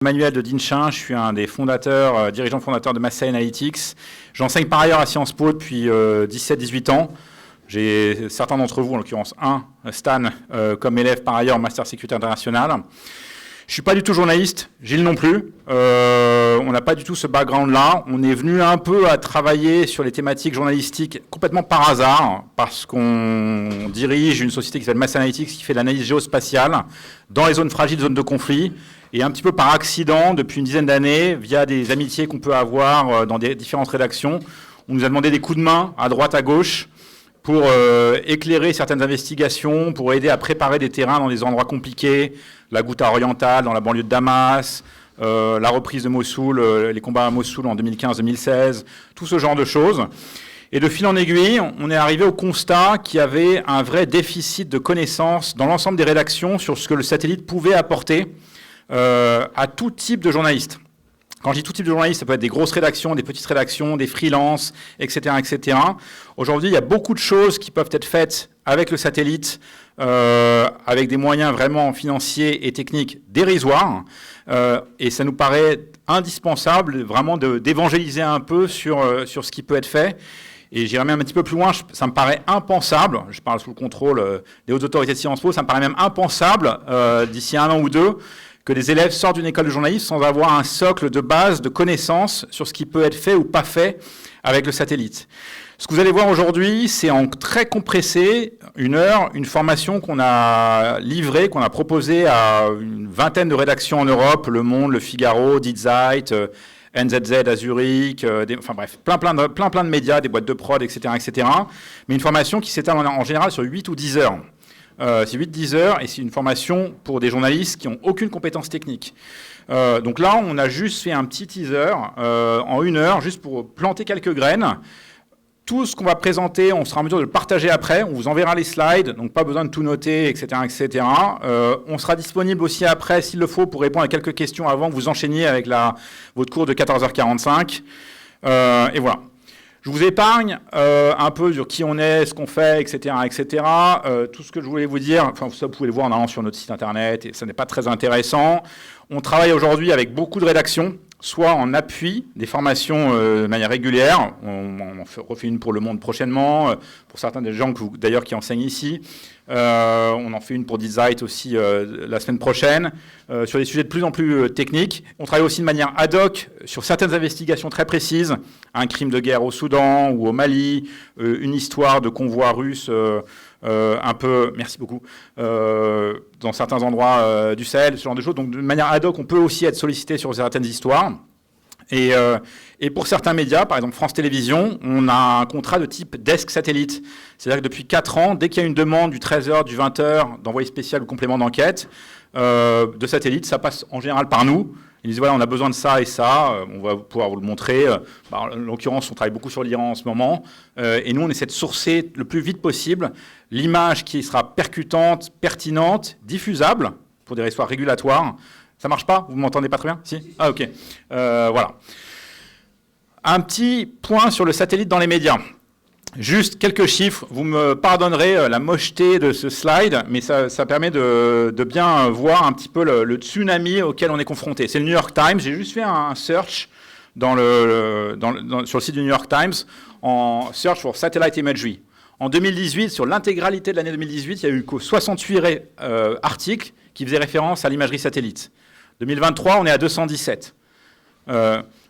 Emmanuel de Dinchin, je suis un des fondateurs, dirigeants fondateurs de Massey Analytics. J'enseigne par ailleurs à Sciences Po depuis 17-18 ans. J'ai certains d'entre vous, en l'occurrence Stan, comme élève par ailleurs en Master Sécurité Internationale. Je ne suis pas du tout journaliste, Gilles non plus. On n'a pas du tout ce background-là. On est venu un peu à travailler sur les thématiques journalistiques complètement par hasard, parce qu'on dirige une société qui s'appelle Massey Analytics, qui fait de l'analyse géospatiale dans les zones fragiles, zones de conflit. Et un petit peu par accident, depuis une dizaine d'années, via des amitiés qu'on peut avoir dans des différentes rédactions, on nous a demandé des coups de main à droite, à gauche, pour éclairer certaines investigations, pour aider à préparer des terrains dans des endroits compliqués, la Ghouta orientale, dans la banlieue de Damas, la reprise de Mossoul, les combats à Mossoul en 2015-2016, tout ce genre de choses. Et de fil en aiguille, on est arrivé au constat qu'il y avait un vrai déficit de connaissances dans l'ensemble des rédactions sur ce que le satellite pouvait apporter à tout type de journalistes. Quand je dis tout type de journalistes, ça peut être des grosses rédactions, des petites rédactions, des freelances, etc., etc. Aujourd'hui, il y a beaucoup de choses qui peuvent être faites avec le satellite, avec des moyens vraiment financiers et techniques dérisoires. Et ça nous paraît indispensable vraiment d'évangéliser un peu sur ce qui peut être fait. Et j'irai même un petit peu plus loin, ça me paraît impensable, je parle sous le contrôle des hautes autorités de Sciences Po, ça me paraît même impensable d'ici 1 an ou 2, que des élèves sortent d'une école de journalisme sans avoir un socle de base de connaissances sur ce qui peut être fait ou pas fait avec le satellite. Ce que vous allez voir aujourd'hui, c'est en très compressé, 1 heure, une formation qu'on a livrée, qu'on a proposée à une vingtaine de rédactions en Europe, Le Monde, Le Figaro, Die Zeit, NZZ à Zurich, enfin bref, plein de médias, des boîtes de prod, etc., etc. Mais une formation qui s'étale en général sur 8 ou 10 heures. C'est 8-10 heures et c'est une formation pour des journalistes qui n'ont aucune compétence technique. Donc là, on a juste fait un petit teaser en 1 heure, juste pour planter quelques graines. Tout ce qu'on va présenter, on sera en mesure de le partager après. On vous enverra les slides, donc pas besoin de tout noter, etc., etc. On sera disponible aussi après, s'il le faut, pour répondre à quelques questions avant que vous enchaîniez avec votre cours de 14h45. Et voilà. Je vous épargne un peu sur qui on est, ce qu'on fait, etc., etc. Tout ce que je voulais vous dire, enfin, ça, vous pouvez le voir en allant sur notre site internet, et ça n'est pas très intéressant. On travaille aujourd'hui avec beaucoup de rédactions, soit en appui des formations de manière régulière. On refait une pour Le Monde prochainement, pour certains des gens d'ailleurs qui enseignent ici. On en fait une pour Die Zeit aussi la semaine prochaine, sur des sujets de plus en plus techniques. On travaille aussi de manière ad hoc sur certaines investigations très précises, un crime de guerre au Soudan ou au Mali, une histoire de convoi russe un peu, merci beaucoup, dans certains endroits du Sahel, ce genre de choses. Donc de manière ad hoc, on peut aussi être sollicité sur certaines histoires. Et pour certains médias, par exemple France Télévisions, on a un contrat de type desk satellite. C'est-à-dire que depuis 4 ans, dès qu'il y a une demande du 13h, du 20h, d'envoyé spécial ou complément d'enquête, de satellite, ça passe en général par nous. Ils disent, voilà, on a besoin de ça et ça, on va pouvoir vous le montrer. En l'occurrence, on travaille beaucoup sur l'Iran en ce moment. Et nous, on essaie de sourcer le plus vite possible l'image qui sera percutante, pertinente, diffusable, pour des histoires régulatoires. Ça marche pas? Vous m'entendez pas très bien? Si? Ah, ok. Voilà. Un petit point sur le satellite dans les médias. Juste quelques chiffres. Vous me pardonnerez la mocheté de ce slide, mais ça permet de bien voir un petit peu le tsunami auquel on est confronté. C'est le New York Times. J'ai juste fait un search sur le site du New York Times en search for satellite imagery. En 2018, sur l'intégralité de l'année 2018, il y a eu 68 articles qui faisaient référence à l'imagerie satellite. 2023, on est à 217.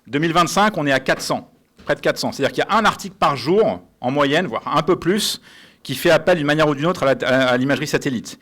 2025, on est à 400, près de 400. C'est-à-dire qu'il y a un article par jour, en moyenne, voire un peu plus, qui fait appel d'une manière ou d'une autre à l'imagerie satellite.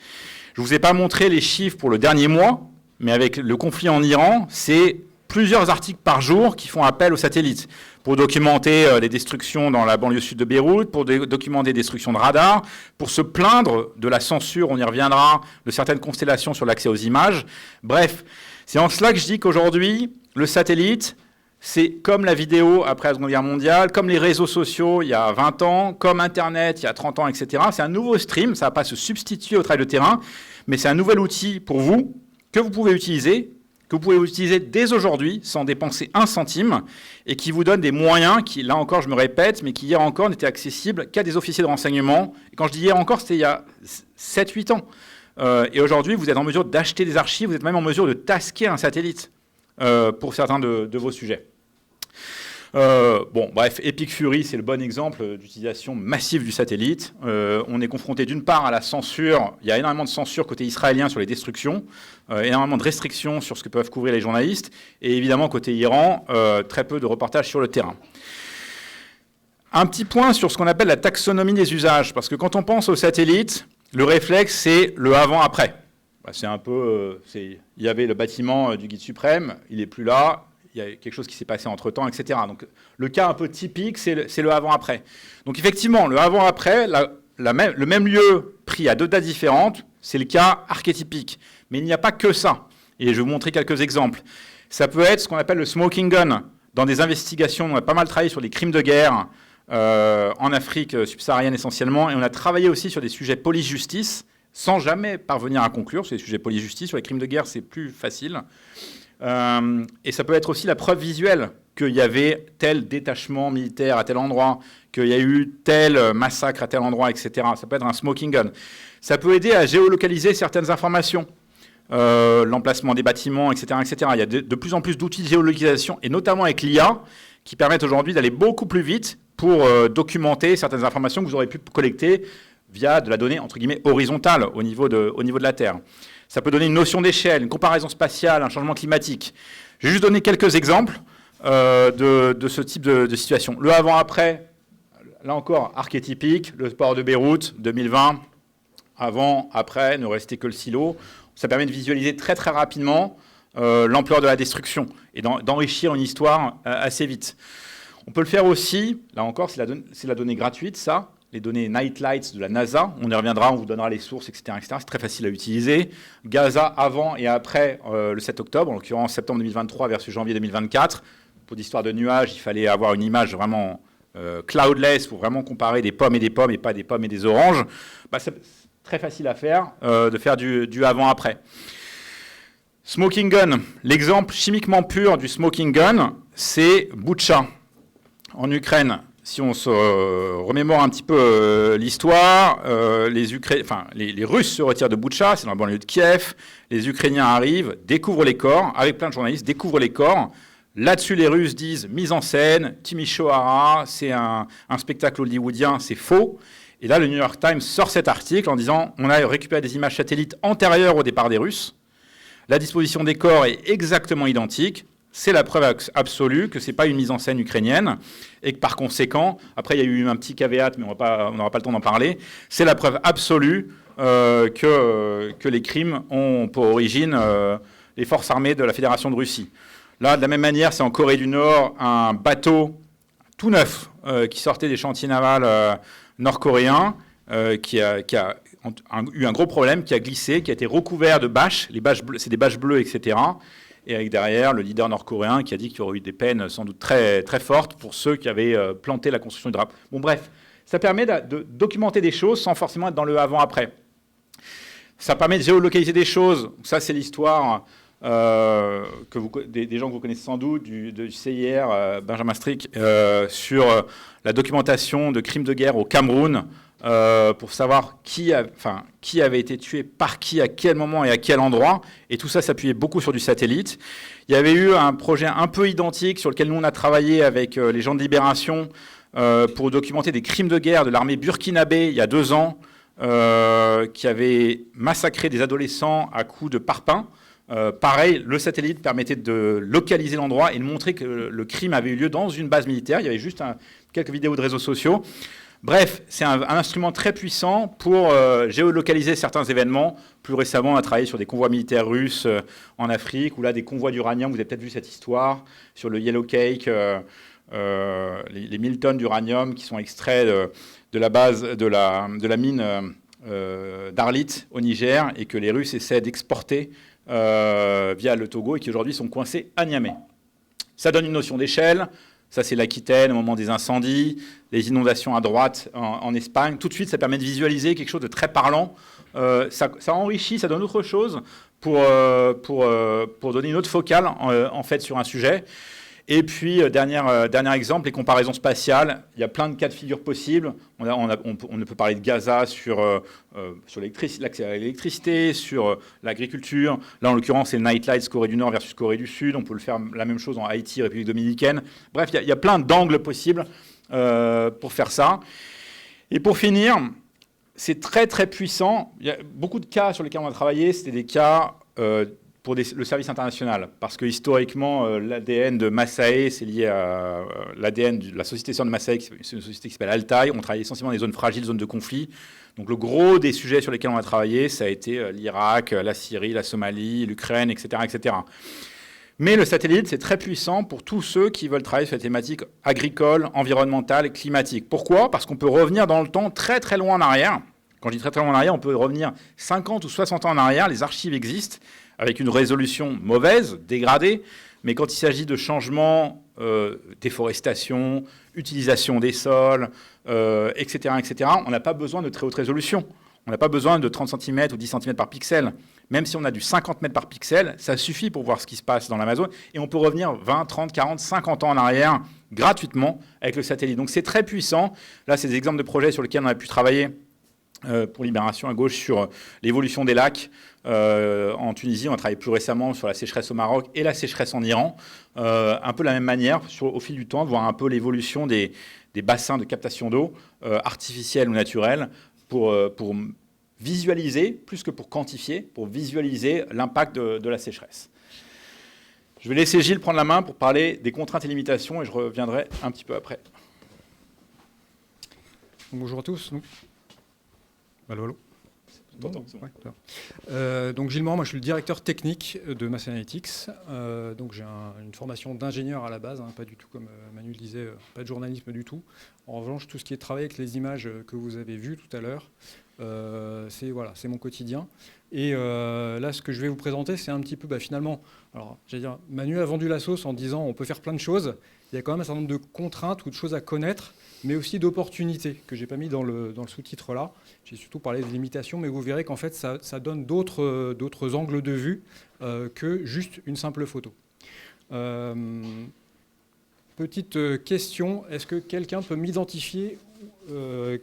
Je ne vous ai pas montré les chiffres pour le dernier mois, mais avec le conflit en Iran, c'est plusieurs articles par jour qui font appel aux satellites pour documenter les destructions dans la banlieue sud de Beyrouth, pour documenter des destructions de radars, pour se plaindre de la censure, on y reviendra, de certaines constellations sur l'accès aux images. Bref, c'est en cela que je dis qu'aujourd'hui, le satellite, c'est comme la vidéo après la Seconde Guerre mondiale, comme les réseaux sociaux il y a 20 ans, comme Internet il y a 30 ans, etc. C'est un nouveau stream, ça ne va pas se substituer au travail de terrain, mais c'est un nouvel outil pour vous, que vous pouvez utiliser dès aujourd'hui, sans dépenser 1 centime, et qui vous donne des moyens qui, là encore, je me répète, mais qui hier encore n'étaient accessibles qu'à des officiers de renseignement. Et quand je dis hier encore, c'était il y a 7-8 ans. Et aujourd'hui, vous êtes en mesure d'acheter des archives, vous êtes même en mesure de tasquer un satellite. pour certains de vos sujets. Bon, bref, Epic Fury, c'est le bon exemple d'utilisation massive du satellite. On est confronté d'une part à la censure. Il y a énormément de censure côté israélien sur les destructions, énormément de restrictions sur ce que peuvent couvrir les journalistes, et évidemment côté Iran, très peu de reportages sur le terrain. Un petit point sur ce qu'on appelle la taxonomie des usages, parce que quand on pense au satellite, le réflexe, c'est le avant-après. C'est un peu, il y avait le bâtiment du Guide suprême, il n'est plus là. Il y a quelque chose qui s'est passé entre-temps, etc. Donc, le cas un peu typique, c'est le avant-après. Donc, effectivement, le avant-après, le même lieu pris à deux dates différentes, c'est le cas archétypique. Mais il n'y a pas que ça. Et je vais vous montrer quelques exemples. Ça peut être ce qu'on appelle le smoking gun. Dans des investigations, on a pas mal travaillé sur les crimes de guerre en Afrique subsaharienne essentiellement. Et on a travaillé aussi sur des sujets police-justice, sans jamais parvenir à conclure sur les sujets police-justice. Sur les crimes de guerre, c'est plus facile. Et ça peut être aussi la preuve visuelle qu'il y avait tel détachement militaire à tel endroit, qu'il y a eu tel massacre à tel endroit, etc. Ça peut être un smoking gun. Ça peut aider à géolocaliser certaines informations, l'emplacement des bâtiments, etc., etc. Il y a de plus en plus d'outils de géolocalisation, et notamment avec l'IA, qui permettent aujourd'hui d'aller beaucoup plus vite pour documenter certaines informations que vous aurez pu collecter via de la donnée, entre guillemets, horizontale au niveau de la Terre. Ça peut donner une notion d'échelle, une comparaison spatiale, un changement climatique. Je vais juste donner quelques exemples de ce type de situation. Le avant-après, là encore, archétypique, le port de Beyrouth, 2020, avant, après, ne restait que le silo. Ça permet de visualiser très très rapidement l'ampleur de la destruction et d'enrichir une histoire assez vite. On peut le faire aussi, là encore, c'est la donnée gratuite, ça. Les données Nightlights de la NASA, on y reviendra, on vous donnera les sources, etc. etc. C'est très facile à utiliser. Gaza avant et après le 7 octobre, en l'occurrence septembre 2023 versus janvier 2024. Pour l'histoire de nuages, il fallait avoir une image vraiment cloudless pour vraiment comparer des pommes et pas des pommes et des oranges. C'est très facile à faire, de faire du avant-après. Smoking gun, l'exemple chimiquement pur du smoking gun, c'est Boutcha, en Ukraine. Si on se remémore un petit peu l'histoire, les Russes se retirent de Boutcha, c'est dans la banlieue de Kiev, les Ukrainiens arrivent, découvrent les corps, avec plein de journalistes, découvrent les corps. Là-dessus, les Russes disent mise en scène, Timisoara, c'est un spectacle hollywoodien, c'est faux. Et là, le New York Times sort cet article en disant on a récupéré des images satellites antérieures au départ des Russes. La disposition des corps est exactement identique. C'est la preuve absolue que ce n'est pas une mise en scène ukrainienne et que par conséquent, après il y a eu un petit caveat, mais on n'aura pas le temps d'en parler, c'est la preuve absolue que les crimes ont pour origine les forces armées de la Fédération de Russie. Là, de la même manière, c'est en Corée du Nord, un bateau tout neuf qui sortait des chantiers navals nord-coréens qui a eu un gros problème, qui a glissé, qui a été recouvert de bâches. Les bâches bleues, c'est des bâches bleues, etc., et avec derrière le leader nord-coréen qui a dit qu'il y aurait eu des peines sans doute très, très fortes pour ceux qui avaient planté la construction du drapeau. Bon, bref, ça permet de documenter des choses sans forcément être dans le avant-après. Ça permet de géolocaliser des choses. Ça, c'est l'histoire des gens que vous connaissez sans doute, du CIR, Benjamin Strick, sur la documentation de crimes de guerre au Cameroun, pour savoir qui avait été tué, par qui, à quel moment et à quel endroit. Et tout ça s'appuyait beaucoup sur du satellite. Il y avait eu un projet un peu identique sur lequel nous, on a travaillé avec les gens de Libération pour documenter des crimes de guerre de l'armée burkinabé il y a 2 ans, qui avait massacré des adolescents à coups de parpaing. Pareil, le satellite permettait de localiser l'endroit et de montrer que le crime avait eu lieu dans une base militaire. Il y avait juste quelques vidéos de réseaux sociaux. Bref, c'est un instrument très puissant pour géolocaliser certains événements. Plus récemment, on a travaillé sur des convois militaires russes en Afrique, ou là, des convois d'uranium. Vous avez peut-être vu cette histoire sur le Yellow Cake, les 1000 tonnes d'uranium qui sont extraits de la base de la mine d'Arlit au Niger et que les Russes essaient d'exporter via le Togo et qui aujourd'hui sont coincés à Niamey. Ça donne une notion d'échelle. Ça, c'est l'Aquitaine au moment des incendies, les inondations à droite en Espagne. Tout de suite, ça permet de visualiser quelque chose de très parlant. Ça enrichit, ça donne autre chose pour donner une autre focale, en fait, sur un sujet. Et puis, dernier exemple, les comparaisons spatiales. Il y a plein de cas de figure possibles. On peut parler de Gaza sur l'accès à l'électricité, sur l'agriculture. Là, en l'occurrence, c'est Nightlights, Corée du Nord versus Corée du Sud. On peut le faire la même chose en Haïti, République dominicaine. Bref, il y a plein d'angles possibles pour faire ça. Et pour finir, c'est très, très puissant. Il y a beaucoup de cas sur lesquels on a travaillé. C'était des cas pour le service international. Parce que historiquement, l'ADN de Masae, c'est lié à l'ADN de la société sœur de Masae, c'est une société qui s'appelle Altaï. On travaille essentiellement dans des zones fragiles, zones de conflit. Donc le gros des sujets sur lesquels on a travaillé, ça a été l'Irak, la Syrie, la Somalie, l'Ukraine, etc., etc. Mais le satellite, c'est très puissant pour tous ceux qui veulent travailler sur les thématiques agricoles, environnementales et climatiques. Pourquoi ? Parce qu'on peut revenir dans le temps très très loin en arrière. Quand je dis très très loin en arrière, on peut revenir 50 ou 60 ans en arrière. Les archives existent avec une résolution mauvaise, dégradée. Mais quand il s'agit de changements, déforestation, utilisation des sols, etc., etc., on n'a pas besoin de très haute résolution. On n'a pas besoin de 30 cm ou 10 cm par pixel. Même si on a du 50 mètres par pixel, ça suffit pour voir ce qui se passe dans l'Amazone. Et on peut revenir 20, 30, 40, 50 ans en arrière gratuitement avec le satellite. Donc c'est très puissant. Là, c'est des exemples de projets sur lesquels on a pu travailler pour Libération à gauche sur l'évolution des lacs. En Tunisie, on a travaillé plus récemment sur la sécheresse au Maroc et la sécheresse en Iran. Un peu de la même manière, au fil du temps, de voir un peu l'évolution des bassins de captation d'eau, artificiels ou naturels, pour visualiser, plus que pour quantifier, pour visualiser l'impact de la sécheresse. Je vais laisser Gilles prendre la main pour parler des contraintes et limitations et je reviendrai un petit peu après. Bonjour à tous. Allô, allô. Bon, donc Gilles Morand, moi je suis le directeur technique de Massey Analytics. Donc j'ai une formation d'ingénieur à la base, pas du tout comme Manu le disait, pas de journalisme du tout. En revanche, tout ce qui est travail avec les images que vous avez vues tout à l'heure, c'est mon quotidien. Et là, ce que je vais vous présenter, c'est un petit peu finalement. Alors, j'allais dire, Manu a vendu la sauce en disant on peut faire plein de choses. Il y a quand même un certain nombre de contraintes ou de choses à connaître, mais aussi d'opportunités que j'ai pas mis dans le sous-titre là. J'ai surtout parlé des limitations, mais vous verrez qu'en fait, ça donne d'autres angles de vue que juste une simple photo. Petite question, est-ce que quelqu'un peut m'identifier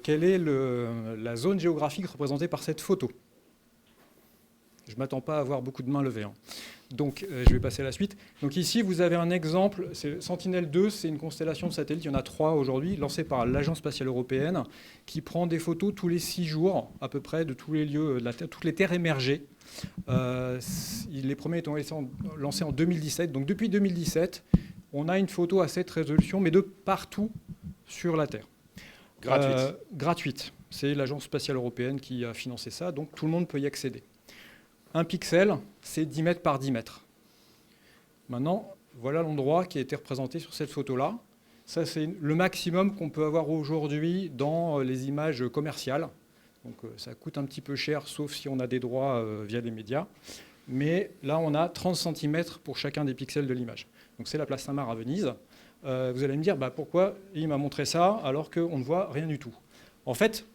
quelle est la zone géographique représentée par cette photo ? Je ne m'attends pas à avoir beaucoup de mains levées. Donc, je vais passer à la suite. Donc ici, vous avez un exemple. Sentinelle-2, c'est une constellation de satellites. Il y en a 3 aujourd'hui, lancée par l'Agence spatiale européenne, qui prend des photos tous les 6 jours, à peu près, de tous les lieux, de toutes les terres émergées. Les premiers étant lancés en 2017. Donc, depuis 2017, on a une photo à cette résolution, mais de partout sur la Terre. Gratuite. C'est l'Agence spatiale européenne qui a financé ça, donc tout le monde peut y accéder. Un pixel, c'est 10 mètres par 10 mètres. Maintenant, voilà l'endroit qui a été représenté sur cette photo-là. Ça, c'est le maximum qu'on peut avoir aujourd'hui dans les images commerciales. Donc, ça coûte un petit peu cher, sauf si on a des droits via les médias. Mais là, on a 30 cm pour chacun des pixels de l'image. Donc, c'est la place Saint-Marc à Venise. Vous allez me dire, pourquoi il m'a montré ça alors qu'on ne voit rien du tout ? En fait,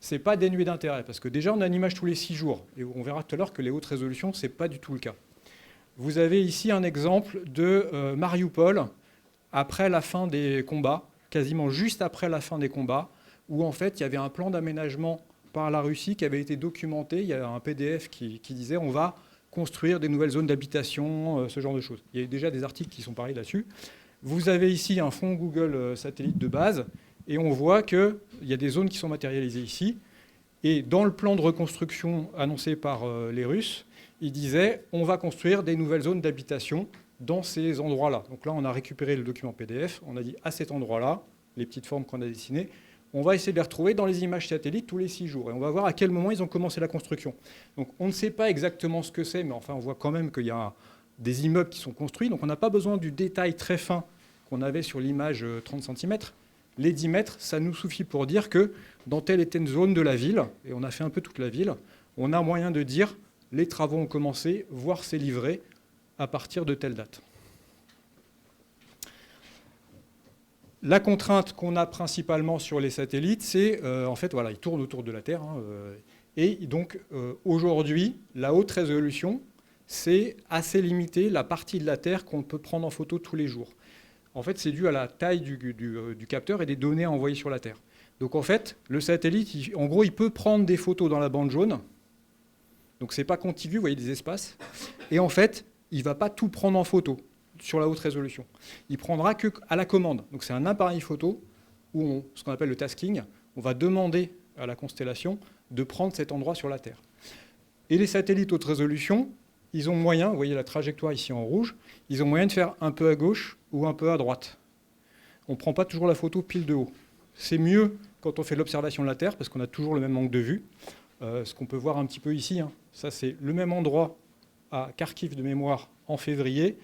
ce n'est pas dénué d'intérêt, parce que déjà, on a une image tous les 6 jours. Et on verra tout à l'heure que les hautes résolutions, ce n'est pas du tout le cas. Vous avez ici un exemple de Mariupol, après la fin des combats, quasiment juste après la fin des combats, où en fait, il y avait un plan d'aménagement par la Russie qui avait été documenté. Il y a un PDF qui disait on va construire des nouvelles zones d'habitation, ce genre de choses. Il y a déjà des articles qui sont parus là-dessus. Vous avez ici un fond Google satellite de base, et on voit qu'il y a des zones qui sont matérialisées ici. Et dans le plan de reconstruction annoncé par les Russes, ils disaient on va construire des nouvelles zones d'habitation dans ces endroits-là. Donc là, on a récupéré le document PDF, on a dit à cet endroit-là, les petites formes qu'on a dessinées, on va essayer de les retrouver dans les images satellites tous les 6 jours. Et on va voir à quel moment ils ont commencé la construction. Donc on ne sait pas exactement ce que c'est, mais enfin on voit quand même qu'il y a des immeubles qui sont construits. Donc on n'a pas besoin du détail très fin qu'on avait sur l'image 30 cm. Les 10 mètres, ça nous suffit pour dire que dans telle et telle zone de la ville, et on a fait un peu toute la ville, on a moyen de dire les travaux ont commencé, voire c'est livré à partir de telle date. La contrainte qu'on a principalement sur les satellites, c'est en fait, voilà, ils tournent autour de la Terre. Et donc, aujourd'hui, la haute résolution, c'est assez limité la partie de la Terre qu'on peut prendre en photo tous les jours. En fait, c'est dû à la taille du capteur et des données à envoyer sur la Terre. Donc en fait, le satellite, en gros, il peut prendre des photos dans la bande jaune. Donc c'est pas contigu, vous voyez des espaces. Et en fait, il ne va pas tout prendre en photo sur la haute résolution. Il prendra que à la commande. Donc c'est un appareil photo où ce qu'on appelle le tasking, on va demander à la constellation de prendre cet endroit sur la Terre. Et les satellites haute résolution, ils ont moyen, vous voyez la trajectoire ici en rouge, ils ont moyen de faire un peu à gauche ou un peu à droite. On ne prend pas toujours la photo pile de haut. C'est mieux quand on fait l'observation de la Terre, parce qu'on a toujours le même angle de vue. Ce qu'on peut voir un petit peu ici, hein. Ça c'est le même endroit à Kharkiv de mémoire en février.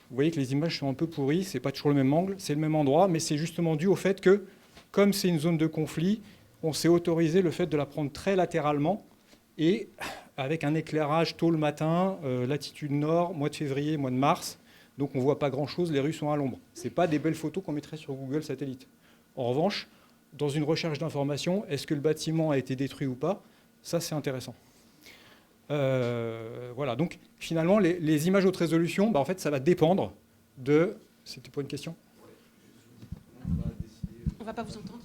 Vous voyez que les images sont un peu pourries, c'est pas toujours le même angle, c'est le même endroit, mais c'est justement dû au fait que, comme c'est une zone de conflit, on s'est autorisé le fait de la prendre très latéralement et avec un éclairage tôt le matin, latitude nord, mois de février, mois de mars. Donc on ne voit pas grand-chose, les rues sont à l'ombre. Ce n'est pas des belles photos qu'on mettrait sur Google Satellite. En revanche, dans une recherche d'information, est-ce que le bâtiment a été détruit ou pas? Ça, c'est intéressant. Voilà, donc finalement, les images haute résolution, en fait, ça va dépendre de... C'était pas une question? On ne va pas vous entendre.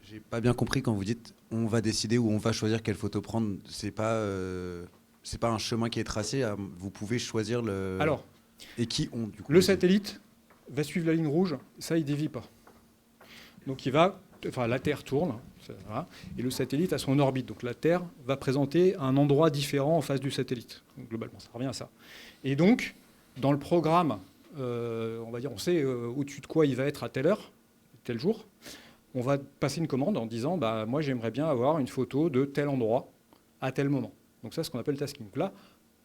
J'ai pas bien compris quand vous dites on va décider ou on va choisir quelle photo prendre. C'est pas un chemin qui est tracé. Vous pouvez choisir le. Alors, et qui ont du coup. Le satellite va suivre la ligne rouge. Ça, il dévie pas. Donc il va, enfin la Terre tourne, voilà, et le satellite a son orbite. Donc la Terre va présenter un endroit différent en face du satellite. Donc, globalement, ça revient à ça. Et donc, dans le programme, on va dire, on sait au-dessus de quoi il va être à telle heure, tel jour. On va passer une commande en disant moi j'aimerais bien avoir une photo de tel endroit à tel moment. Donc ça, c'est ce qu'on appelle le tasking. Donc là,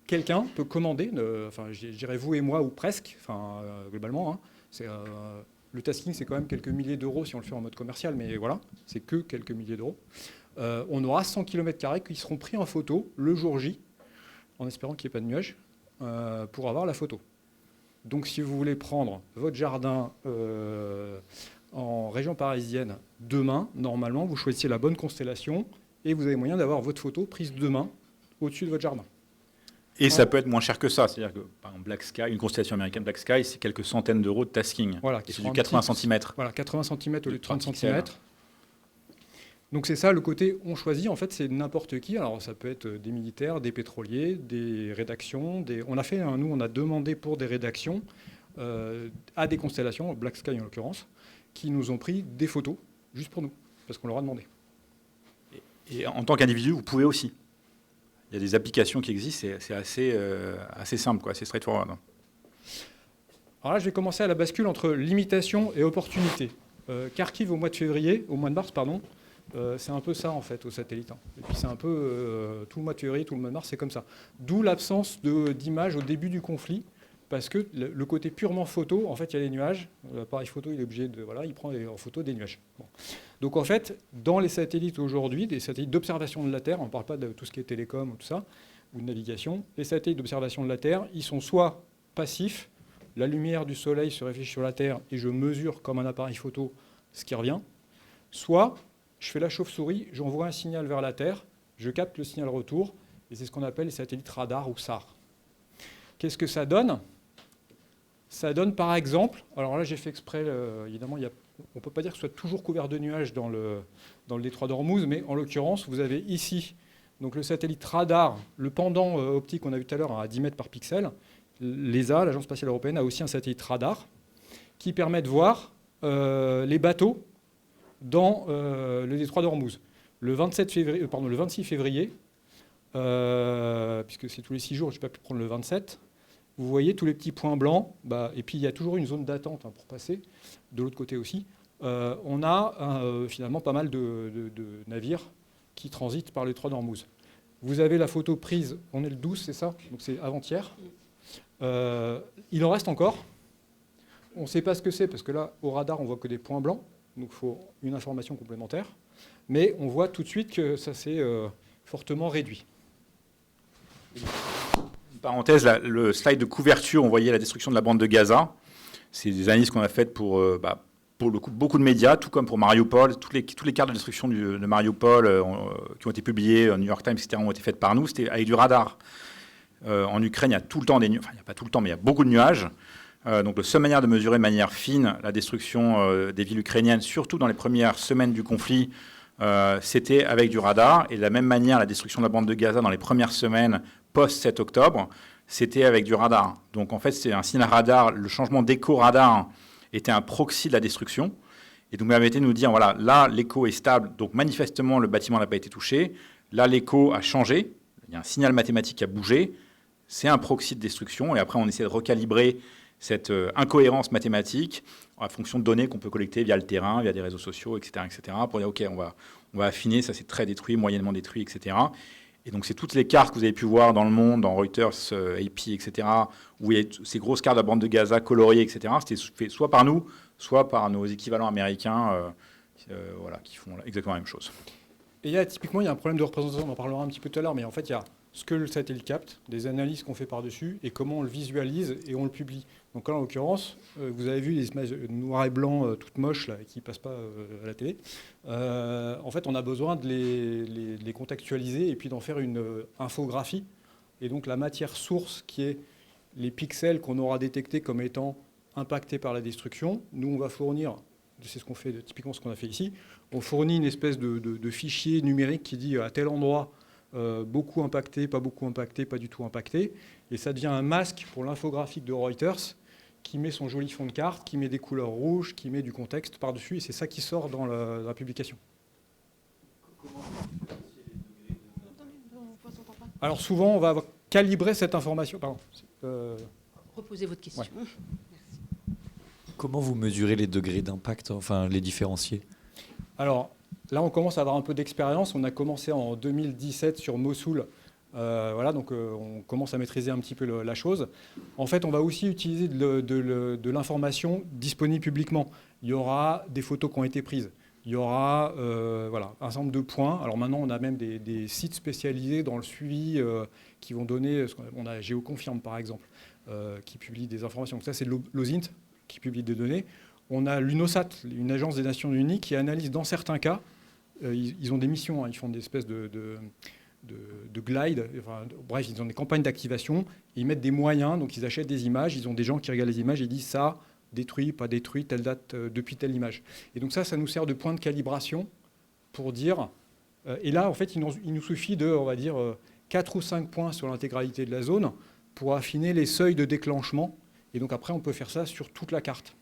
quelqu'un peut commander, je dirais vous et moi ou presque, globalement. Hein, le tasking, c'est quand même quelques milliers d'euros si on le fait en mode commercial, mais voilà, c'est que quelques milliers d'euros. On aura 100 km² qui seront pris en photo le jour J, en espérant qu'il n'y ait pas de nuages, pour avoir la photo. Donc si vous voulez prendre votre jardin en région parisienne demain, normalement, vous choisissez la bonne constellation et vous avez moyen d'avoir votre photo prise demain au-dessus de votre jardin. Et ça peut être moins cher que ça. C'est-à-dire que, par exemple, Black Sky, une constellation américaine Black Sky, c'est quelques centaines d'euros de tasking. Voilà, c'est du 80 cm. Voilà, 80 cm au lieu de 30 cm. Donc c'est ça, le côté on choisit, en fait, c'est n'importe qui. Alors ça peut être des militaires, des pétroliers, des rédactions. On a fait, nous, on a demandé pour des rédactions à des constellations, Black Sky en l'occurrence, qui nous ont pris des photos, juste pour nous, parce qu'on leur a demandé. Et en tant qu'individu, vous pouvez aussi. Il y a des applications qui existent, c'est assez simple, assez straightforward. Alors là, je vais commencer à la bascule entre limitation et opportunité. Kharkiv au mois de mars, pardon, c'est un peu ça, en fait, au satellite. Hein. Et puis c'est un peu tout le mois de février, tout le mois de mars, c'est comme ça. D'où l'absence d'images au début du conflit, parce que le côté purement photo, en fait, il y a les nuages. L'appareil photo, il est obligé de... Voilà, il prend en photo des nuages. Bon. Donc, en fait, dans les satellites aujourd'hui, des satellites d'observation de la Terre, on ne parle pas de tout ce qui est télécom ou tout ça, ou de navigation, les satellites d'observation de la Terre, ils sont soit passifs, la lumière du soleil se réfléchit sur la Terre et je mesure comme un appareil photo ce qui revient, soit je fais la chauve-souris, j'envoie un signal vers la Terre, je capte le signal retour, et c'est ce qu'on appelle les satellites radar ou SAR. Qu'est-ce que ça donne ? Ça donne par exemple, alors là j'ai fait exprès, évidemment on ne peut pas dire que ce soit toujours couvert de nuages dans le détroit d'Ormuz, mais en l'occurrence vous avez ici donc le satellite radar, le pendant optique qu'on a vu tout à l'heure à 10 mètres par pixel. L'ESA, l'Agence spatiale européenne, a aussi un satellite radar qui permet de voir les bateaux dans le détroit d'Ormuz. Le 26 février, puisque c'est tous les 6 jours, je n'ai pas pu prendre le 27, vous voyez tous les petits points blancs, et puis il y a toujours une zone d'attente pour passer, de l'autre côté aussi. On a finalement pas mal de navires qui transitent par les détroit d'Ormuz. Vous avez la photo prise, on est le 12, c'est ça? Donc c'est avant-hier. Il en reste encore. On ne sait pas ce que c'est, parce que là, au radar, on voit que des points blancs, donc il faut une information complémentaire. Mais on voit tout de suite que ça s'est fortement réduit. Parenthèse, le slide de couverture, on voyait la destruction de la bande de Gaza. C'est des analyses qu'on a faites pour le coup, beaucoup de médias, tout comme pour Mariupol. Toutes les cartes de destruction de Mariupol qui ont été publiées, New York Times, etc., ont été faites par nous. C'était avec du radar. En Ukraine, il y a tout le temps des nuages. Enfin, il n'y a pas tout le temps, mais il y a beaucoup de nuages. Donc, la seule manière de mesurer de manière fine la destruction des villes ukrainiennes, surtout dans les premières semaines du conflit, c'était avec du radar. Et de la même manière, la destruction de la bande de Gaza dans les premières semaines post-7 octobre, c'était avec du radar. Donc, en fait, c'est un signal radar. Le changement d'écho radar était un proxy de la destruction. Et donc, permettait de nous dire, voilà, là, l'écho est stable. Donc, manifestement, le bâtiment n'a pas été touché. Là, l'écho a changé. Il y a un signal mathématique qui a bougé. C'est un proxy de destruction. Et après, on essaie de recalibrer cette incohérence mathématique en fonction de données qu'on peut collecter via le terrain, via des réseaux sociaux, etc., pour dire, OK, on va affiner, ça c'est très détruit, moyennement détruit, etc. Et donc, c'est toutes les cartes que vous avez pu voir dans le monde, dans Reuters, AP, etc., où il y a ces grosses cartes de la bande de Gaza coloriées, etc. C'était fait soit par nous, soit par nos équivalents américains voilà, qui font exactement la même chose. Et typiquement, il y a un problème de représentation, on en parlera un petit peu tout à l'heure, mais en fait, il y a ce que le satellite capte, des analyses qu'on fait par-dessus, et comment on le visualise et on le publie. Donc là, en l'occurrence, vous avez vu les images noir et blanc toutes moches là, qui ne passent pas à la télé. En fait, on a besoin de les contextualiser et puis d'en faire une infographie. Et donc la matière source, qui est les pixels qu'on aura détectés comme étant impactés par la destruction, nous, on va fournir, c'est ce qu'on fait, typiquement ce qu'on a fait ici, on fournit une espèce de fichier numérique qui dit à tel endroit, beaucoup impacté, pas du tout impacté. Et ça devient un masque pour l'infographique de Reuters qui met son joli fond de carte, qui met des couleurs rouges, qui met du contexte par-dessus. Et c'est ça qui sort dans la publication. Alors souvent, on va calibrer cette information. Pardon. Reposez votre question. Ouais. Merci. Comment vous mesurez les degrés d'impact, enfin les différencier? Alors là, on commence à avoir un peu d'expérience. On a commencé en 2017 sur Mossoul. Voilà, donc on commence à maîtriser un petit peu la chose. En fait, on va aussi utiliser de l'information disponible publiquement. Il y aura des photos qui ont été prises. Il y aura voilà, un certain nombre de points. Alors maintenant, on a même des sites spécialisés dans le suivi qui vont donner... On a GeoConfirm, par exemple, qui publie des informations. Donc ça, c'est l'OSINT qui publie des données. On a l'UNOSAT, une agence des Nations Unies, qui analyse dans certains cas, ils ont des missions, hein, ils font des espèces de glide, enfin, bref, ils ont des campagnes d'activation, ils mettent des moyens, donc ils achètent des images, ils ont des gens qui regardent les images et disent ça, détruit, pas détruit, telle date, depuis telle image. Et donc ça nous sert de point de calibration pour dire... et là, en fait, il nous suffit de, on va dire, 4 ou 5 points sur l'intégralité de la zone pour affiner les seuils de déclenchement. Et donc après, on peut faire ça sur toute la carte.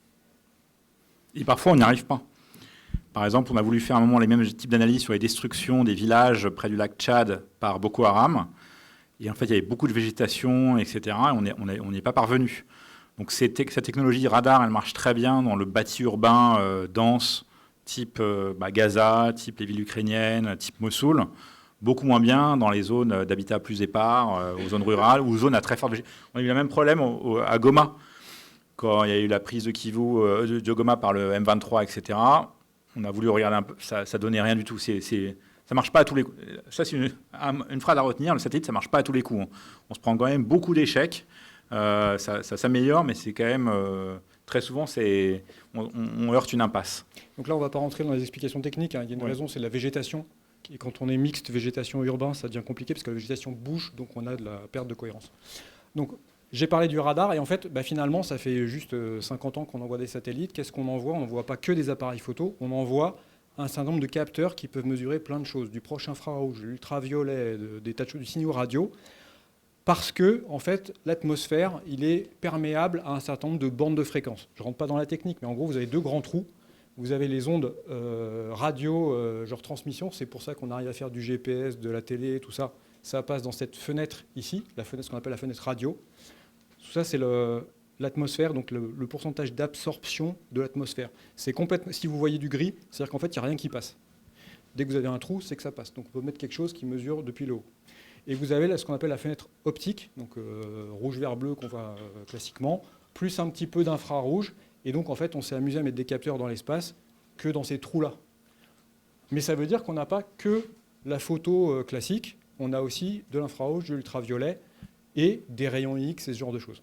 Et parfois, on n'y arrive pas. Par exemple, on a voulu faire à un moment les mêmes types d'analyses sur les destructions des villages près du lac Tchad par Boko Haram. Et en fait, il y avait beaucoup de végétation, etc. Et on n'y est pas parvenu. Donc cette technologie radar, elle marche très bien dans le bâti urbain dense, type Gaza, type les villes ukrainiennes, type Mossoul. Beaucoup moins bien dans les zones d'habitat plus épars, aux zones rurales ou aux zones à très forte végétation. On a eu le même problème à Goma, quand il y a eu la prise de Kivu, de Goma par le M23, etc. On a voulu regarder un peu, ça donnait rien du tout. Ça marche pas à tous les coups. Ça, c'est une phrase à retenir. Le satellite, ça marche pas à tous les coups. On se prend quand même beaucoup d'échecs. Ça s'améliore, mais c'est quand même très souvent, on heurte une impasse. Donc là, on ne va pas rentrer dans les explications techniques. Hein. Il y a une raison, c'est la végétation. Et quand on est mixte végétation urbain, ça devient compliqué parce que la végétation bouge, donc on a de la perte de cohérence. Donc, j'ai parlé du radar et en fait, finalement, ça fait juste 50 ans qu'on envoie des satellites. Qu'est-ce qu'on envoie? On n'envoie pas que des appareils photo, on envoie un certain nombre de capteurs qui peuvent mesurer plein de choses, du proche infrarouge, l'ultraviolet, des tas de choses, du signal radio, parce que, en fait, l'atmosphère, il est perméable à un certain nombre de bandes de fréquences. Je ne rentre pas dans la technique, mais en gros, vous avez deux grands trous. Vous avez les ondes radio, genre transmission, c'est pour ça qu'on arrive à faire du GPS, de la télé, tout ça. Ça passe dans cette fenêtre ici, la fenêtre, ce qu'on appelle la fenêtre radio. Tout ça, c'est l'atmosphère, donc le pourcentage d'absorption de l'atmosphère. C'est complètement, si vous voyez du gris, c'est-à-dire qu'en fait, il n'y a rien qui passe. Dès que vous avez un trou, c'est que ça passe. Donc on peut mettre quelque chose qui mesure depuis le haut. Et vous avez là, ce qu'on appelle la fenêtre optique, donc rouge, vert, bleu qu'on voit classiquement, plus un petit peu d'infrarouge. Et donc, en fait, on s'est amusé à mettre des capteurs dans l'espace que dans ces trous-là. Mais ça veut dire qu'on n'a pas que la photo classique, on a aussi de l'infrarouge, de l'ultraviolet et des rayons X et ce genre de choses.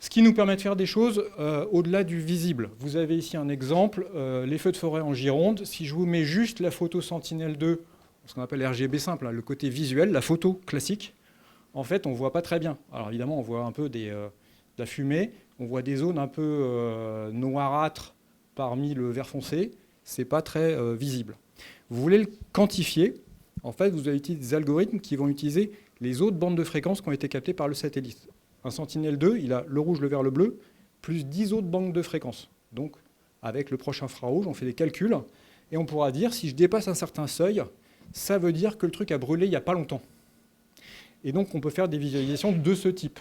Ce qui nous permet de faire des choses au-delà du visible. Vous avez ici un exemple, les feux de forêt en Gironde. Si je vous mets juste la photo Sentinelle-2, ce qu'on appelle RGB simple, hein, le côté visuel, la photo classique, en fait, on ne voit pas très bien. Alors évidemment, on voit un peu des de la fumée. On voit des zones un peu noirâtres parmi le vert foncé. Ce n'est pas très visible. Vous voulez le quantifier. En fait, vous avez utilisé des algorithmes qui vont utiliser les autres bandes de fréquences qui ont été captées par le satellite. Un Sentinelle-2, il a le rouge, le vert, le bleu, plus 10 autres bandes de fréquences. Donc, avec le proche infrarouge, on fait des calculs, et on pourra dire, si je dépasse un certain seuil, ça veut dire que le truc a brûlé il n'y a pas longtemps. Et donc, on peut faire des visualisations de ce type.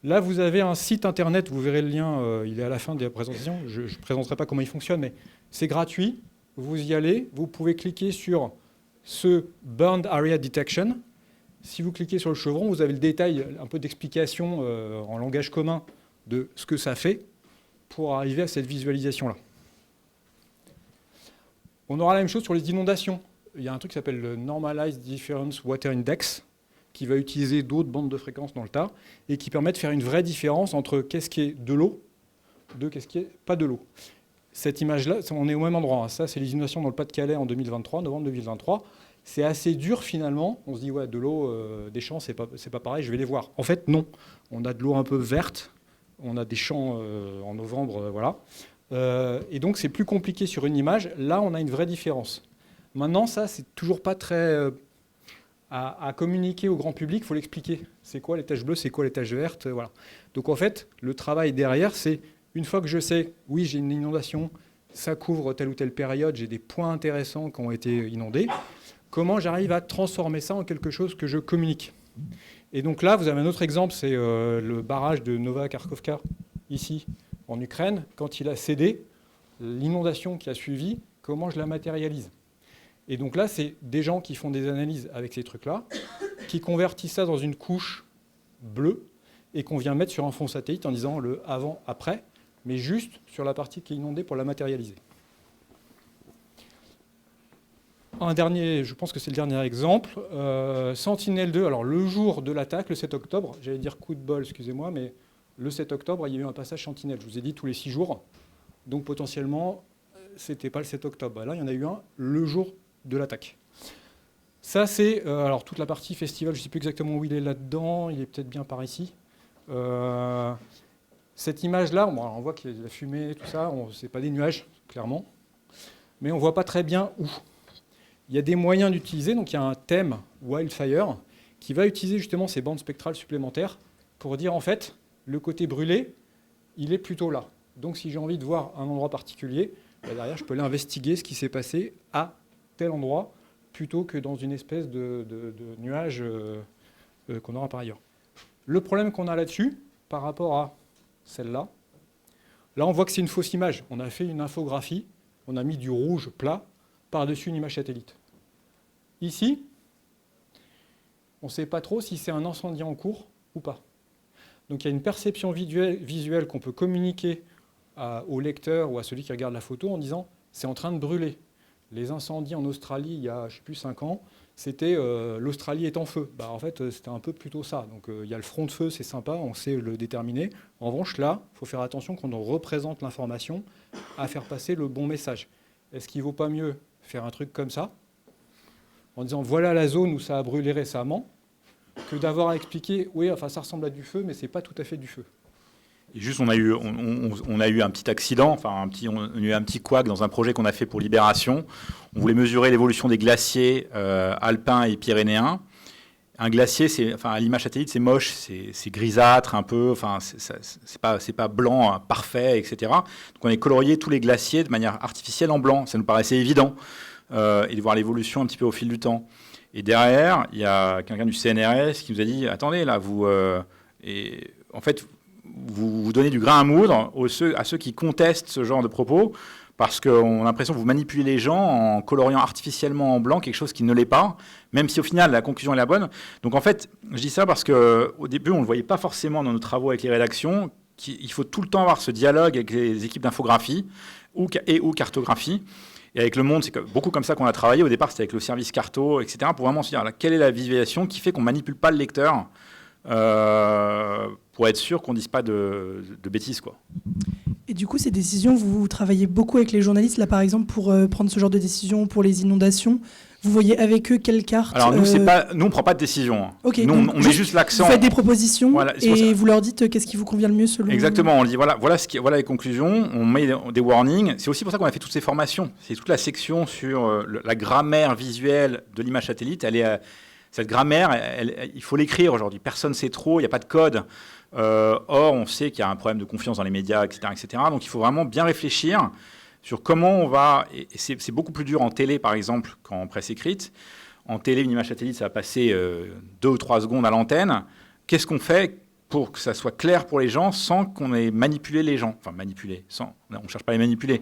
Là, vous avez un site internet, vous verrez le lien, il est à la fin de la présentation. Je ne présenterai pas comment il fonctionne, mais c'est gratuit. Vous y allez, vous pouvez cliquer sur ce Burned Area Detection. Si vous cliquez sur le chevron, vous avez le détail, un peu d'explication en langage commun de ce que ça fait pour arriver à cette visualisation-là. On aura la même chose sur les inondations. Il y a un truc qui s'appelle le Normalized Difference Water Index, qui va utiliser d'autres bandes de fréquences dans le tas et qui permet de faire une vraie différence entre qu'est-ce qui est de l'eau de qu'est-ce qui est pas de l'eau. Cette image-là, on est au même endroit. Ça, c'est les inondations dans le Pas-de-Calais en 2023, novembre 2023. C'est assez dur finalement. On se dit, ouais, de l'eau des champs, c'est pas pareil, je vais les voir. En fait, non. On a de l'eau un peu verte. On a des champs en novembre, voilà. Et donc, c'est plus compliqué sur une image. Là, on a une vraie différence. Maintenant, ça, c'est toujours pas très... à communiquer au grand public, il faut l'expliquer. C'est quoi les taches bleues, c'est quoi les taches vertes, voilà. Donc en fait, le travail derrière, c'est une fois que je sais, oui, j'ai une inondation, ça couvre telle ou telle période, j'ai des points intéressants qui ont été inondés, comment j'arrive à transformer ça en quelque chose que je communique. Et donc là, vous avez un autre exemple, c'est le barrage de Nova Kakhovka, ici, en Ukraine. Quand il a cédé, l'inondation qui a suivi, comment je la matérialise. Et donc là, c'est des gens qui font des analyses avec ces trucs-là, qui convertissent ça dans une couche bleue et qu'on vient mettre sur un fond satellite en disant le avant-après, mais juste sur la partie qui est inondée pour la matérialiser. Un dernier, je pense que c'est le dernier exemple, Sentinelle-2, alors le jour de l'attaque, le 7 octobre, j'allais dire coup de bol, excusez-moi, mais le 7 octobre, il y a eu un passage Sentinelle, je vous ai dit tous les 6 jours, donc potentiellement, c'était pas le 7 octobre. Bah là, il y en a eu un le jour de l'attaque. Ça, c'est alors toute la partie festival, je ne sais plus exactement où il est là-dedans, il est peut-être bien par ici. Cette image-là, on voit qu'il y a de la fumée, tout ça, ce n'est pas des nuages, clairement, mais on ne voit pas très bien où. Il y a des moyens d'utiliser, donc il y a un thème Wildfire qui va utiliser justement ces bandes spectrales supplémentaires pour dire en fait, le côté brûlé, il est plutôt là. Donc si j'ai envie de voir un endroit particulier, bah derrière, je peux aller investiguer ce qui s'est passé à tel endroit, plutôt que dans une espèce de nuage qu'on aura par ailleurs. Le problème qu'on a là-dessus, par rapport à celle-là, là on voit que c'est une fausse image. On a fait une infographie, on a mis du rouge plat par-dessus une image satellite. Ici, on ne sait pas trop si c'est un incendie en cours ou pas. Donc il y a une perception visuelle qu'on peut communiquer au lecteur ou à celui qui regarde la photo en disant « c'est en train de brûler ». Les incendies en Australie, il y a, je ne sais plus, 5 ans, c'était l'Australie est en feu. Bah, en fait, c'était un peu plutôt ça. Donc, il y a le front de feu, c'est sympa, on sait le déterminer. En revanche, là, il faut faire attention quand on représente l'information à faire passer le bon message. Est-ce qu'il ne vaut pas mieux faire un truc comme ça, en disant voilà la zone où ça a brûlé récemment, que d'avoir à expliquer oui, enfin, ça ressemble à du feu, mais ce n'est pas tout à fait du feu. Et juste, on a eu un petit accident, enfin on a eu un petit couac dans un projet qu'on a fait pour Libération. On voulait mesurer l'évolution des glaciers alpins et pyrénéens. Un glacier, à l'image satellite, c'est moche, c'est grisâtre un peu, enfin c'est pas blanc parfait, etc. Donc on a colorié tous les glaciers de manière artificielle en blanc. Ça nous paraissait évident et de voir l'évolution un petit peu au fil du temps. Et derrière, il y a quelqu'un du CNRS qui nous a dit attendez là, en fait vous donnez du grain à moudre à ceux qui contestent ce genre de propos, parce qu'on a l'impression que vous manipulez les gens en coloriant artificiellement en blanc quelque chose qui ne l'est pas, même si au final la conclusion est la bonne. Donc en fait, je dis ça parce qu'au début, on ne le voyait pas forcément dans nos travaux avec les rédactions, qu'il faut tout le temps avoir ce dialogue avec les équipes d'infographie ou cartographie. Et avec Le Monde, c'est beaucoup comme ça qu'on a travaillé. Au départ, c'était avec le service carto, etc., pour vraiment se dire quelle est la visualisation qui fait qu'on ne manipule pas le lecteur pour être sûr qu'on ne dise pas de bêtises, quoi. Et du coup, ces décisions, vous travaillez beaucoup avec les journalistes, là par exemple, pour prendre ce genre de décision pour les inondations. Vous voyez avec eux quelle carte? Alors nous on prend pas de décision. Ok, Nous on met juste l'accent. Vous faites des propositions Voilà, c'est pour et ça. vous leur dites qu'est-ce qui vous convient le mieux selon. Exactement, on dit voilà les conclusions, on met des warnings. C'est aussi pour ça qu'on a fait toutes ces formations. C'est toute la section sur la grammaire visuelle de l'image satellite. Cette grammaire, il faut l'écrire aujourd'hui. Personne ne sait trop, il n'y a pas de code. Or, on sait qu'il y a un problème de confiance dans les médias, etc., etc. Donc il faut vraiment bien réfléchir sur comment on va... Et c'est beaucoup plus dur en télé, par exemple, qu'en presse écrite. En télé, une image satellite, ça va passer 2 ou 3 secondes à l'antenne. Qu'est-ce qu'on fait pour que ça soit clair pour les gens sans qu'on ait manipulé les gens? Enfin, manipulé, on ne cherche pas à les manipuler.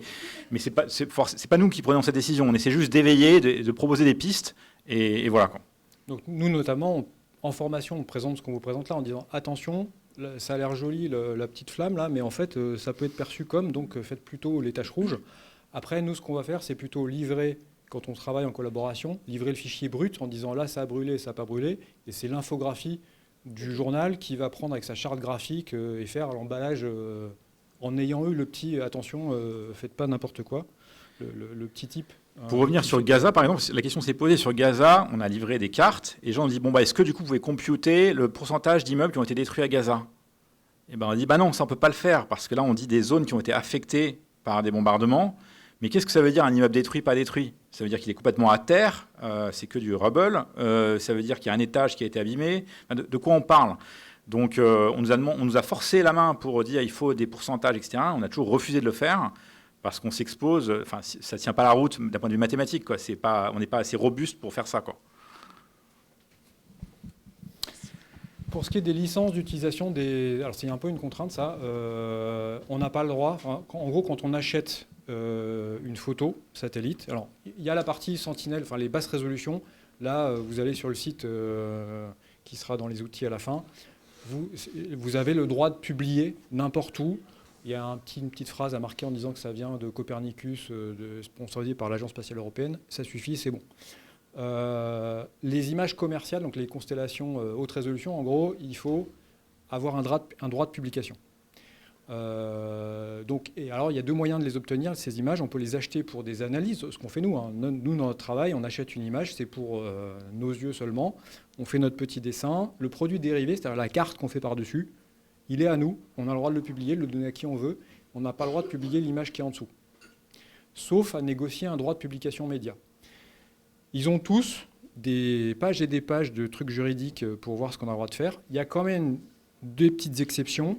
Mais ce n'est pas nous qui prenons cette décision. On essaie juste d'éveiller, de proposer des pistes, et voilà, quoi. Donc nous, notamment, en formation, on présente ce qu'on vous présente là en disant « Attention, ça a l'air joli, la petite flamme, là, mais en fait, ça peut être perçu comme, donc faites plutôt les taches rouges. » Après, nous, ce qu'on va faire, c'est plutôt livrer, quand on travaille en collaboration, livrer le fichier brut en disant « Là, ça a brûlé, ça n'a pas brûlé. » Et c'est l'infographie du journal qui va prendre avec sa charte graphique et faire l'emballage en ayant eu le petit « Attention, faites pas n'importe quoi », le petit type. Pour revenir sur Gaza, par exemple, la question s'est posée sur Gaza, on a livré des cartes, et les gens ont dit, est-ce que du coup vous pouvez computer le pourcentage d'immeubles qui ont été détruits à Gaza? Et on a dit, non, ça on ne peut pas le faire, parce que là on dit des zones qui ont été affectées par des bombardements, mais qu'est-ce que ça veut dire un immeuble détruit, pas détruit? Ça veut dire qu'il est complètement à terre, c'est que du rubble, ça veut dire qu'il y a un étage qui a été abîmé, de quoi on parle? Donc on nous a forcé la main pour dire il faut des pourcentages, etc. On a toujours refusé de le faire, parce qu'on s'expose, ça ne tient pas la route d'un point de vue mathématique, quoi. On n'est pas assez robuste pour faire ça, quoi. Pour ce qui est des licences d'utilisation alors c'est un peu une contrainte, ça. On n'a pas le droit... en gros, quand on achète une photo satellite, alors il y a la partie Sentinelle, les basses résolutions. Là, vous allez sur le site qui sera dans les outils à la fin. Vous avez le droit de publier n'importe où. Il y a une petite phrase à marquer en disant que ça vient de Copernicus, sponsorisé par l'Agence spatiale européenne. Ça suffit, c'est bon. Les images commerciales, donc les constellations haute résolution, en gros, il faut avoir un droit de publication. Alors, il y a 2 moyens de les obtenir, ces images. On peut les acheter pour des analyses, ce qu'on fait nous. Nous, dans notre travail, on achète une image, c'est pour nos yeux seulement. On fait notre petit dessin. Le produit dérivé, c'est-à-dire la carte qu'on fait par-dessus, il est à nous, on a le droit de le publier, de le donner à qui on veut. On n'a pas le droit de publier l'image qui est en dessous, sauf à négocier un droit de publication média. Ils ont tous des pages et des pages de trucs juridiques pour voir ce qu'on a le droit de faire. Il y a quand même 2 petites exceptions.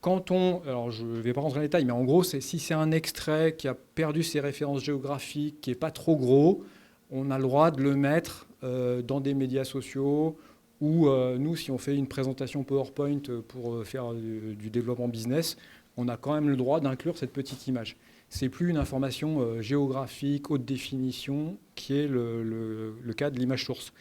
Alors je ne vais pas rentrer dans les détails, mais en gros, si c'est un extrait qui a perdu ses références géographiques, qui n'est pas trop gros, on a le droit de le mettre dans des médias sociaux, ou nous, si on fait une présentation PowerPoint pour faire du développement business, on a quand même le droit d'inclure cette petite image. Ce n'est plus une information géographique, haute définition, qui est le cas de l'image source.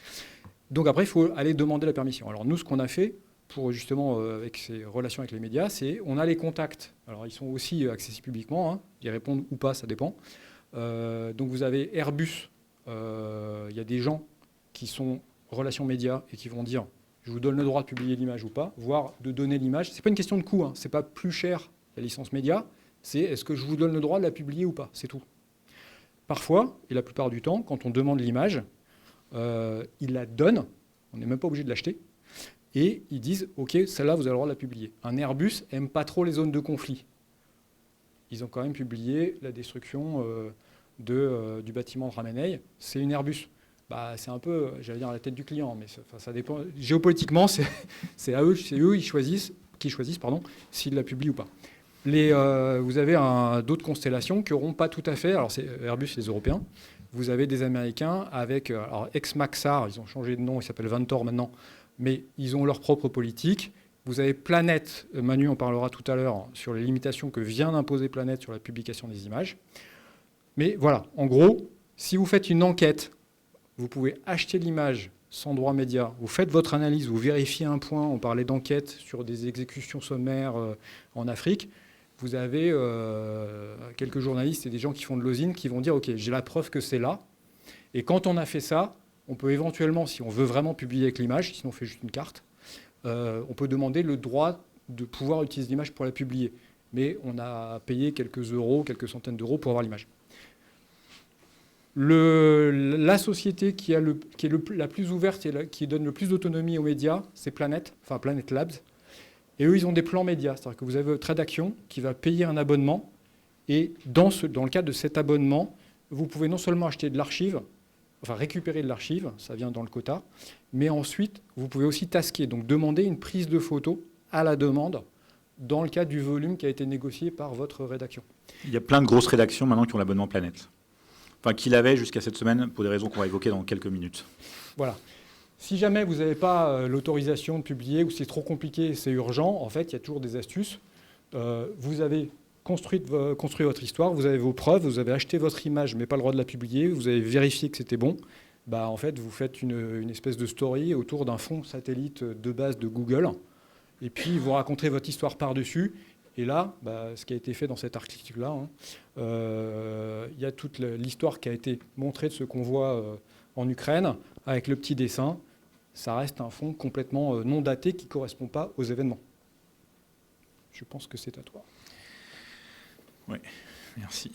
Donc après, il faut aller demander la permission. Alors nous, ce qu'on a fait, pour justement, avec ces relations avec les médias, c'est on a les contacts. Alors ils sont aussi accessibles publiquement, ils répondent ou pas, ça dépend. Donc vous avez Airbus, il y a des gens qui sont relations médias et qui vont dire je vous donne le droit de publier l'image ou pas, voire de donner l'image. Ce n'est pas une question de coût, c'est pas plus cher la licence média, c'est est-ce que je vous donne le droit de la publier ou pas, c'est tout. Parfois, et la plupart du temps, quand on demande l'image, ils la donnent, on n'est même pas obligé de l'acheter, et ils disent ok, celle-là vous avez le droit de la publier. Un Airbus n'aime pas trop les zones de conflit. Ils ont quand même publié la destruction du bâtiment de Khamenei, c'est une Airbus. C'est un peu, j'allais dire, à la tête du client, mais ça dépend. Géopolitiquement, c'est eux qui choisissent s'ils la publient ou pas. Vous avez d'autres constellations qui n'auront pas tout à fait, alors c'est Airbus, les Européens, vous avez des Américains avec, alors ex-Maxar, ils ont changé de nom, ils s'appellent Ventor maintenant, mais ils ont leur propre politique. Vous avez Planète, Manu en parlera tout à l'heure, sur les limitations que vient d'imposer Planète sur la publication des images. Mais voilà, en gros, si vous faites une enquête, vous pouvez acheter l'image sans droit média. Vous faites votre analyse, vous vérifiez un point. On parlait d'enquête sur des exécutions sommaires en Afrique. Vous avez quelques journalistes et des gens qui font de l'osine qui vont dire « Ok, j'ai la preuve que c'est là. » Et quand on a fait ça, on peut éventuellement, si on veut vraiment publier avec l'image, sinon on fait juste une carte, on peut demander le droit de pouvoir utiliser l'image pour la publier. Mais on a payé quelques euros, quelques centaines d'euros pour avoir l'image. La société qui est la plus ouverte et qui donne le plus d'autonomie aux médias, c'est Planet Labs. Et eux, ils ont des plans médias. C'est-à-dire que vous avez votre rédaction qui va payer un abonnement. Et dans le cadre de cet abonnement, vous pouvez non seulement acheter de l'archive, enfin récupérer de l'archive, ça vient dans le quota, mais ensuite, vous pouvez aussi tasquer, donc demander une prise de photo à la demande dans le cadre du volume qui a été négocié par votre rédaction. Il y a plein de grosses rédactions maintenant qui ont l'abonnement Planète. Enfin, qui l'avaient jusqu'à cette semaine, pour des raisons qu'on va évoquer dans quelques minutes. Voilà. Si jamais vous n'avez pas l'autorisation de publier ou c'est trop compliqué, c'est urgent, en fait, il y a toujours des astuces. Vous avez construit votre histoire, vous avez vos preuves, vous avez acheté votre image mais pas le droit de la publier, vous avez vérifié que c'était bon. Bah, en fait, vous faites une espèce de story autour d'un fond satellite de base de Google. Et puis, vous racontez votre histoire par-dessus. Et là, ce qui a été fait dans cet article-là, il y a toute l'histoire qui a été montrée de ce convoi en Ukraine, avec le petit dessin. Ça reste un fond complètement non daté qui ne correspond pas aux événements. Je pense que c'est à toi. Oui, merci.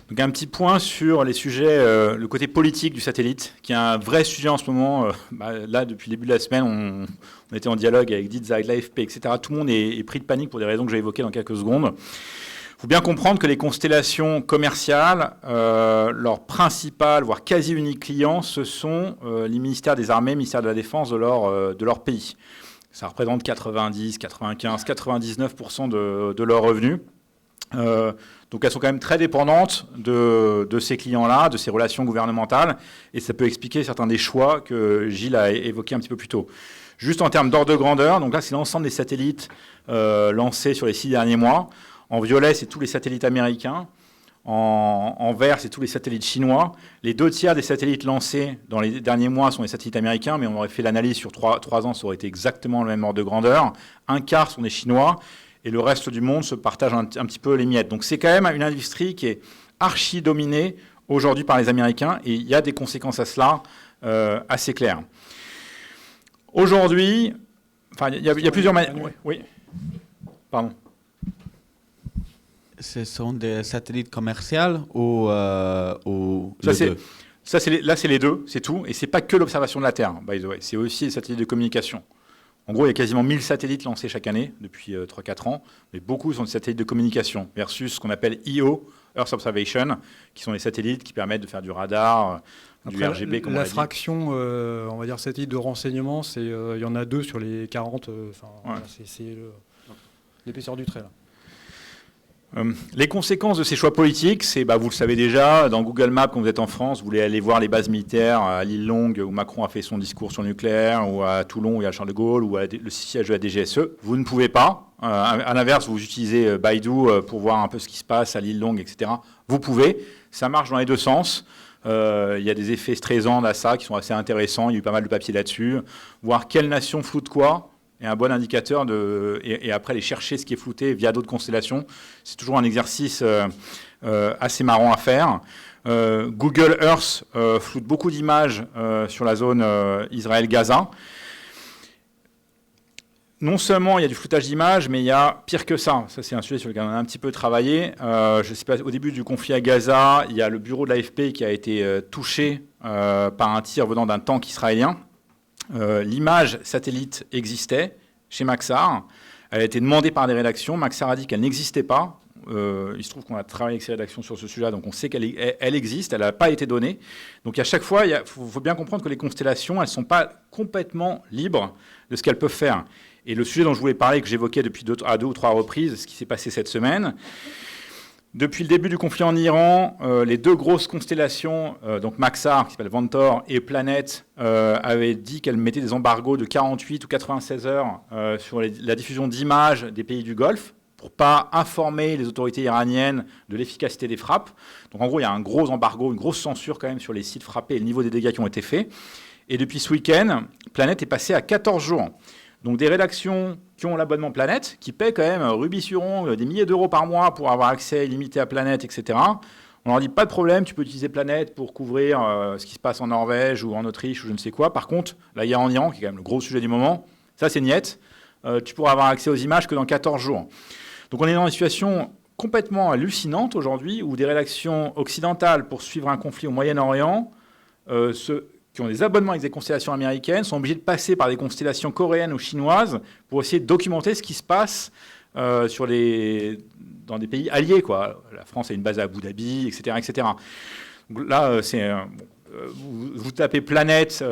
Donc un petit point sur les sujets, le côté politique du satellite, qui est un vrai sujet en ce moment. Là, depuis le début de la semaine, on était en dialogue avec Die Zeit, l'AFP, etc. Tout le monde est pris de panique pour des raisons que je vais évoquer dans quelques secondes. Il faut bien comprendre que les constellations commerciales, leur principal, voire quasi unique client, ce sont les ministères des Armées, ministères de la Défense de leur pays. Ça représente 90, 95, 99% de leurs revenus. Donc elles sont quand même très dépendantes de ces clients-là, de ces relations gouvernementales, et ça peut expliquer certains des choix que Gilles a évoqués un petit peu plus tôt. Juste en termes d'ordre de grandeur, donc là c'est l'ensemble des satellites lancés sur les 6 derniers mois. En violet, c'est tous les satellites américains. En vert, c'est tous les satellites chinois. Les 2/3 des satellites lancés dans les derniers mois sont des satellites américains, mais on aurait fait l'analyse sur 3 ans, ça aurait été exactement le même ordre de grandeur. 1/4 sont des Chinois. Et le reste du monde se partage un petit peu les miettes. Donc c'est quand même une industrie qui est archi dominée aujourd'hui par les Américains, et il y a des conséquences à cela assez claires. Aujourd'hui, il y a plusieurs manières. Oui. Pardon. Ce sont des satellites commerciaux ou Là, c'est les deux, c'est tout. Et c'est pas que l'observation de la Terre, by the way. C'est aussi les satellites de communication. En gros, il y a quasiment 1000 satellites lancés chaque année depuis 3-4 ans, mais beaucoup sont des satellites de communication versus ce qu'on appelle EO, Earth Observation, qui sont des satellites qui permettent de faire du radar, du RGB, comme on l'a dit. La fraction, on va dire, satellites de renseignement, il y en a 2 sur les 40. Voilà, c'est l'épaisseur du trait, là. Les conséquences de ces choix politiques, c'est, vous le savez déjà, dans Google Maps, quand vous êtes en France, vous voulez aller voir les bases militaires à l'île Longue, où Macron a fait son discours sur le nucléaire, ou à Toulon, où il y a Charles de Gaulle, ou à le siège de la DGSE. Vous ne pouvez pas. À l'inverse, vous utilisez Baidu pour voir un peu ce qui se passe à l'île Longue, etc. Vous pouvez. Ça marche dans les deux sens. Il y a des effets stressants à ça qui sont assez intéressants. Il y a eu pas mal de papiers là-dessus. Voir quelle nation floute quoi est un bon indicateur et après aller chercher ce qui est flouté via d'autres constellations. C'est toujours un exercice assez marrant à faire. Google Earth floute beaucoup d'images sur la zone Israël-Gaza. Non seulement il y a du floutage d'images, mais il y a pire que ça. Ça, c'est un sujet sur lequel on a un petit peu travaillé. Je sais pas, au début du conflit à Gaza, il y a le bureau de l'AFP qui a été touché par un tir venant d'un tank israélien. L'image satellite existait chez Maxar. Elle a été demandée par des rédactions. Maxar a dit qu'elle n'existait pas. Il se trouve qu'on a travaillé avec ces rédactions sur ce sujet-là, donc on sait qu'elle existe, elle n'a pas été donnée. Donc à chaque fois, il faut bien comprendre que les constellations, elles ne sont pas complètement libres de ce qu'elles peuvent faire. Et le sujet dont je voulais parler, que j'évoquais à 2 ou 3 reprises, ce qui s'est passé cette semaine, depuis le début du conflit en Iran, les 2 grosses constellations, donc Maxar, qui s'appelle Ventor, et Planet, avaient dit qu'elles mettaient des embargos de 48 ou 96 heures sur la diffusion d'images des pays du Golfe, pour ne pas informer les autorités iraniennes de l'efficacité des frappes. Donc en gros, il y a un gros embargo, une grosse censure quand même sur les sites frappés et le niveau des dégâts qui ont été faits. Et depuis ce week-end, Planet est passé à 14 jours. Donc des rédactions qui ont l'abonnement Planète, qui paient quand même rubis sur ongle des milliers d'euros par mois pour avoir accès illimité à Planète, etc. On leur dit pas de problème, tu peux utiliser Planète pour couvrir ce qui se passe en Norvège ou en Autriche ou je ne sais quoi. Par contre, la guerre en Iran, qui est quand même le gros sujet du moment, ça c'est niette. Tu pourras avoir accès aux images que dans 14 jours. Donc on est dans une situation complètement hallucinantes aujourd'hui, où des rédactions occidentales, pour suivre un conflit au Moyen-Orient, ceux qui ont des abonnements avec des constellations américaines sont obligés de passer par des constellations coréennes ou chinoises pour essayer de documenter ce qui se passe dans des pays alliés, quoi. La France a une base à Abu Dhabi, etc., etc. Donc là, vous tapez planète,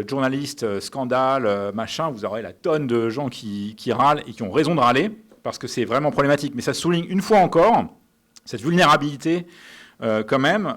journaliste, scandale, machin, vous aurez la tonne de gens qui râlent et qui ont raison de râler, parce que c'est vraiment problématique. Mais ça souligne une fois encore cette vulnérabilité quand même,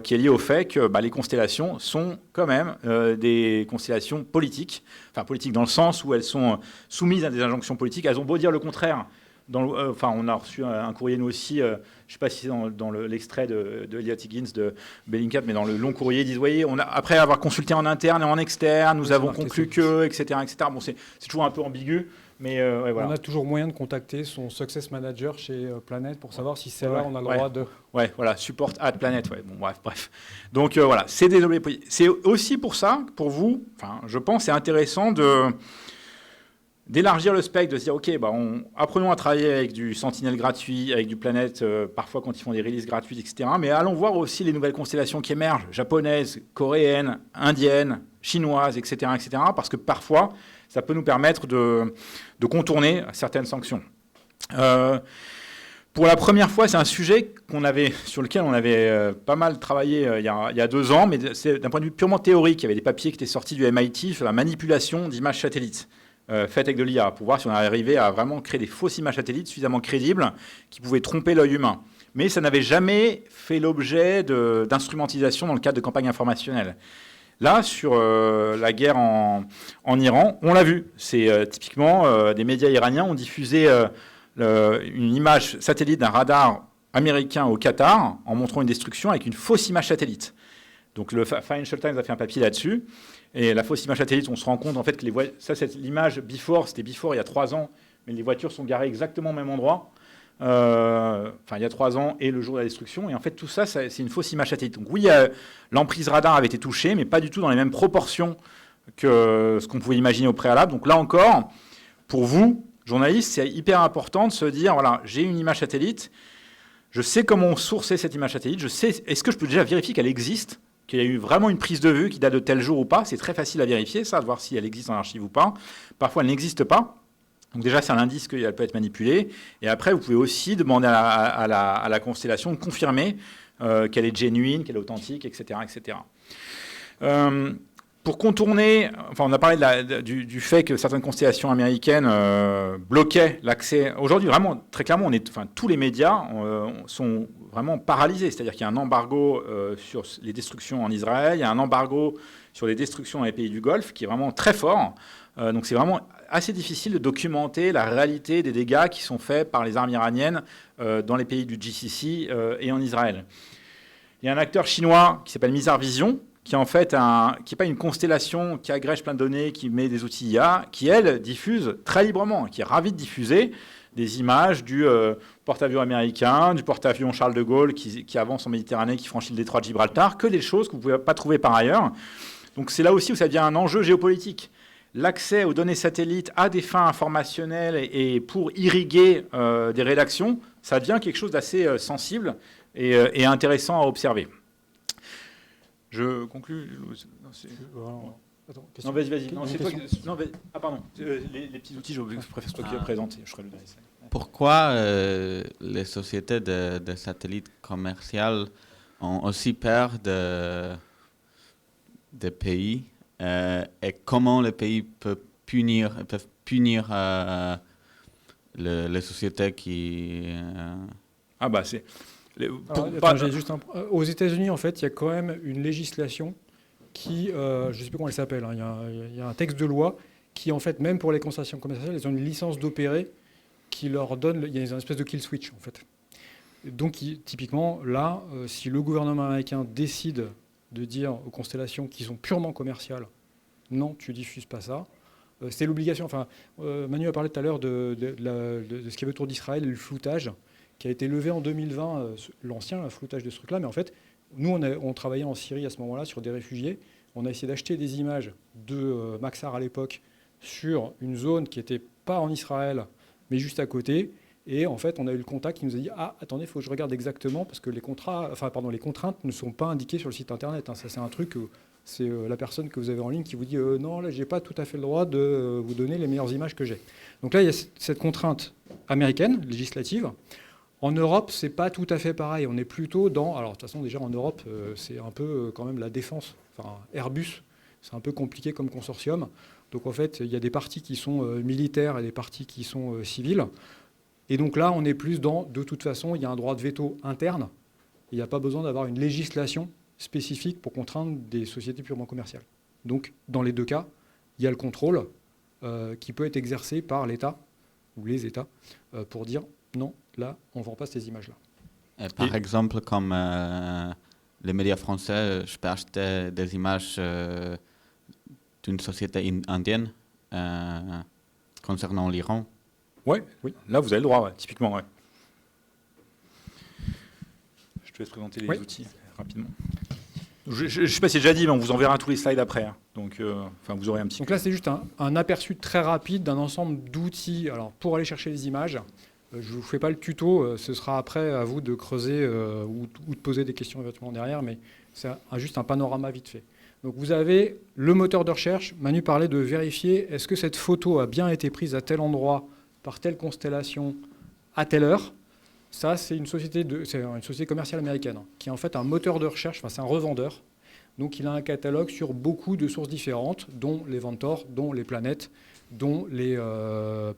qui est liée au fait que les constellations sont quand même des constellations politiques, enfin politiques dans le sens où elles sont soumises à des injonctions politiques. Elles ont beau dire le contraire. On a reçu un courrier, nous aussi, je ne sais pas si c'est dans l'extrait de Elliot Higgins de Bellingcat, mais dans le long courrier, ils disent, voyez, après avoir consulté en interne et en externe, nous avons conclu que, etc., etc. Bon, c'est toujours un peu ambigu, mais voilà. On a toujours moyen de contacter son success manager chez Planet pour savoir si c'est là on a le droit de... Ouais, voilà, support at Planet, ouais. Bon, bref. Donc voilà, c'est des objets politiques. C'est aussi pour ça, pour vous, je pense, c'est intéressant d'élargir le spectre, de se dire, OK, apprenons à travailler avec du Sentinel gratuit, avec du Planet, parfois quand ils font des releases gratuites, etc. Mais allons voir aussi les nouvelles constellations qui émergent, japonaises, coréennes, indiennes, chinoises, etc., etc. Parce que parfois, ça peut nous permettre de contourner certaines sanctions. Pour la première fois, c'est un sujet sur lequel on avait pas mal travaillé il y a 2 ans, mais c'est d'un point de vue purement théorique. Il y avait des papiers qui étaient sortis du MIT sur la manipulation d'images satellites. Faites avec de l'IA, pour voir si on arrivait à vraiment créer des fausses images satellites suffisamment crédibles qui pouvaient tromper l'œil humain. Mais ça n'avait jamais fait l'objet d'instrumentalisation dans le cadre de campagnes informationnelles. Là, sur la guerre en Iran, on l'a vu. C'est typiquement des médias iraniens ont diffusé une image satellite d'un radar américain au Qatar en montrant une destruction avec une fausse image satellite. Donc le Financial Times a fait un papier là-dessus. Et la fausse image satellite, on se rend compte en fait que c'est l'image before, c'était before il y a 3 ans, mais les voitures sont garées exactement au même endroit, il y a 3 ans et le jour de la destruction. Et en fait, tout ça, c'est une fausse image satellite. Donc oui, l'emprise radar avait été touchée, mais pas du tout dans les mêmes proportions que ce qu'on pouvait imaginer au préalable. Donc là encore, pour vous, journalistes, c'est hyper important de se dire, voilà, j'ai une image satellite, je sais comment sourcer cette image satellite, est-ce que je peux déjà vérifier qu'elle existe, qu'il y a eu vraiment une prise de vue qui date de tel jour ou pas. C'est très facile à vérifier, ça, de voir si elle existe en archive ou pas. Parfois, elle n'existe pas. Donc déjà, c'est un indice qu'elle peut être manipulée. Et après, vous pouvez aussi demander à la constellation de confirmer qu'elle est genuine, qu'elle est authentique, etc. etc. Pour contourner, on a parlé du fait que certaines constellations américaines bloquaient l'accès. Aujourd'hui, vraiment, très clairement, tous les médias sont vraiment paralysés. C'est-à-dire qu'il y a un embargo sur les destructions en Israël, il y a un embargo sur les destructions dans les pays du Golfe qui est vraiment très fort. Donc c'est vraiment assez difficile de documenter la réalité des dégâts qui sont faits par les armes iraniennes dans les pays du GCC et en Israël. Il y a un acteur chinois qui s'appelle Mizar Vision, qui en fait qui n'est pas une constellation qui agrège plein de données, qui met des outils IA, qui, elle, diffuse très librement, qui est ravie de diffuser des images du porte-avions américain, du porte-avions Charles de Gaulle qui avance en Méditerranée, qui franchit le détroit de Gibraltar, que des choses que vous ne pouvez pas trouver par ailleurs. Donc c'est là aussi où ça devient un enjeu géopolitique. L'accès aux données satellites à des fins informationnelles et pour irriguer des rédactions, ça devient quelque chose d'assez sensible et intéressant à observer. Je conclus. Attends, non, vas-y. Non, c'est toi ah, pardon. Les petits outils, je préfère que toi qui les présentes. Je ferai le dessin. Pourquoi les sociétés de satellites commerciales ont aussi peur de pays et comment les pays peuvent punir les sociétés qui... Ah bah c'est... Aux États-Unis, en fait, il y a quand même une législation qui, je ne sais plus comment elle s'appelle, il y a un texte de loi qui, en fait, même pour les constellations commerciales, ils ont une licence d'opérer qui leur donne, il y a une espèce de kill switch, en fait. Donc, typiquement, là, si le gouvernement américain décide de dire aux constellations qui sont purement commerciales, non, tu diffuses pas ça, c'est l'obligation. Enfin, Manu a parlé tout à l'heure de ce qu'il y avait autour d'Israël, le floutage, qui a été levé en 2020, l'ancien floutage de ce truc-là. Mais en fait, nous, on travaillait en Syrie à ce moment-là sur des réfugiés. On a essayé d'acheter des images de Maxar à l'époque sur une zone qui n'était pas en Israël, mais juste à côté. Et en fait, on a eu le contact qui nous a dit « Ah, attendez, il faut que je regarde exactement, parce que les contraintes ne sont pas indiquées sur le site internet. Ça, c'est un truc, c'est la personne que vous avez en ligne qui vous dit « Non, là, je n'ai pas tout à fait le droit de vous donner les meilleures images que j'ai. » Donc là, il y a cette contrainte américaine, législative. En Europe, ce n'est pas tout à fait pareil. On est plutôt dans... Alors, de toute façon, déjà, en Europe, c'est un peu quand même la défense. Enfin, Airbus, c'est un peu compliqué comme consortium. Donc, en fait, il y a des parties qui sont militaires et des parties qui sont civiles. Et donc là, on est plus dans, de toute façon, il y a un droit de veto interne. Il n'y a pas besoin d'avoir une législation spécifique pour contraindre des sociétés purement commerciales. Donc, dans les deux cas, il y a le contrôle qui peut être exercé par l'État ou les États pour dire non, là, on ne vend pas ces images-là. Par exemple, comme les médias français, je peux acheter des images d'une société indienne concernant l'Iran. Ouais, Oui. Là, vous avez le droit, ouais, typiquement. Ouais. Je te laisse présenter les Oui. outils rapidement. Je ne sais pas si j'ai déjà dit, mais on vous enverra tous les slides après. Hein. Donc, vous aurez un petit... Donc là, c'est juste un aperçu très rapide d'un ensemble d'outils. Alors, pour aller chercher les images, je ne vous fais pas le tuto, ce sera après à vous de creuser ou de poser des questions éventuellement derrière, mais c'est juste un panorama vite fait. Donc vous avez le moteur de recherche. Manu parlait de vérifier, est-ce que cette photo a bien été prise à tel endroit, par telle constellation, à telle heure. Ça, c'est une société commerciale américaine qui est en fait un moteur de recherche, enfin c'est un revendeur. Donc il a un catalogue sur beaucoup de sources différentes, dont les Ventors, dont les planètes, dont les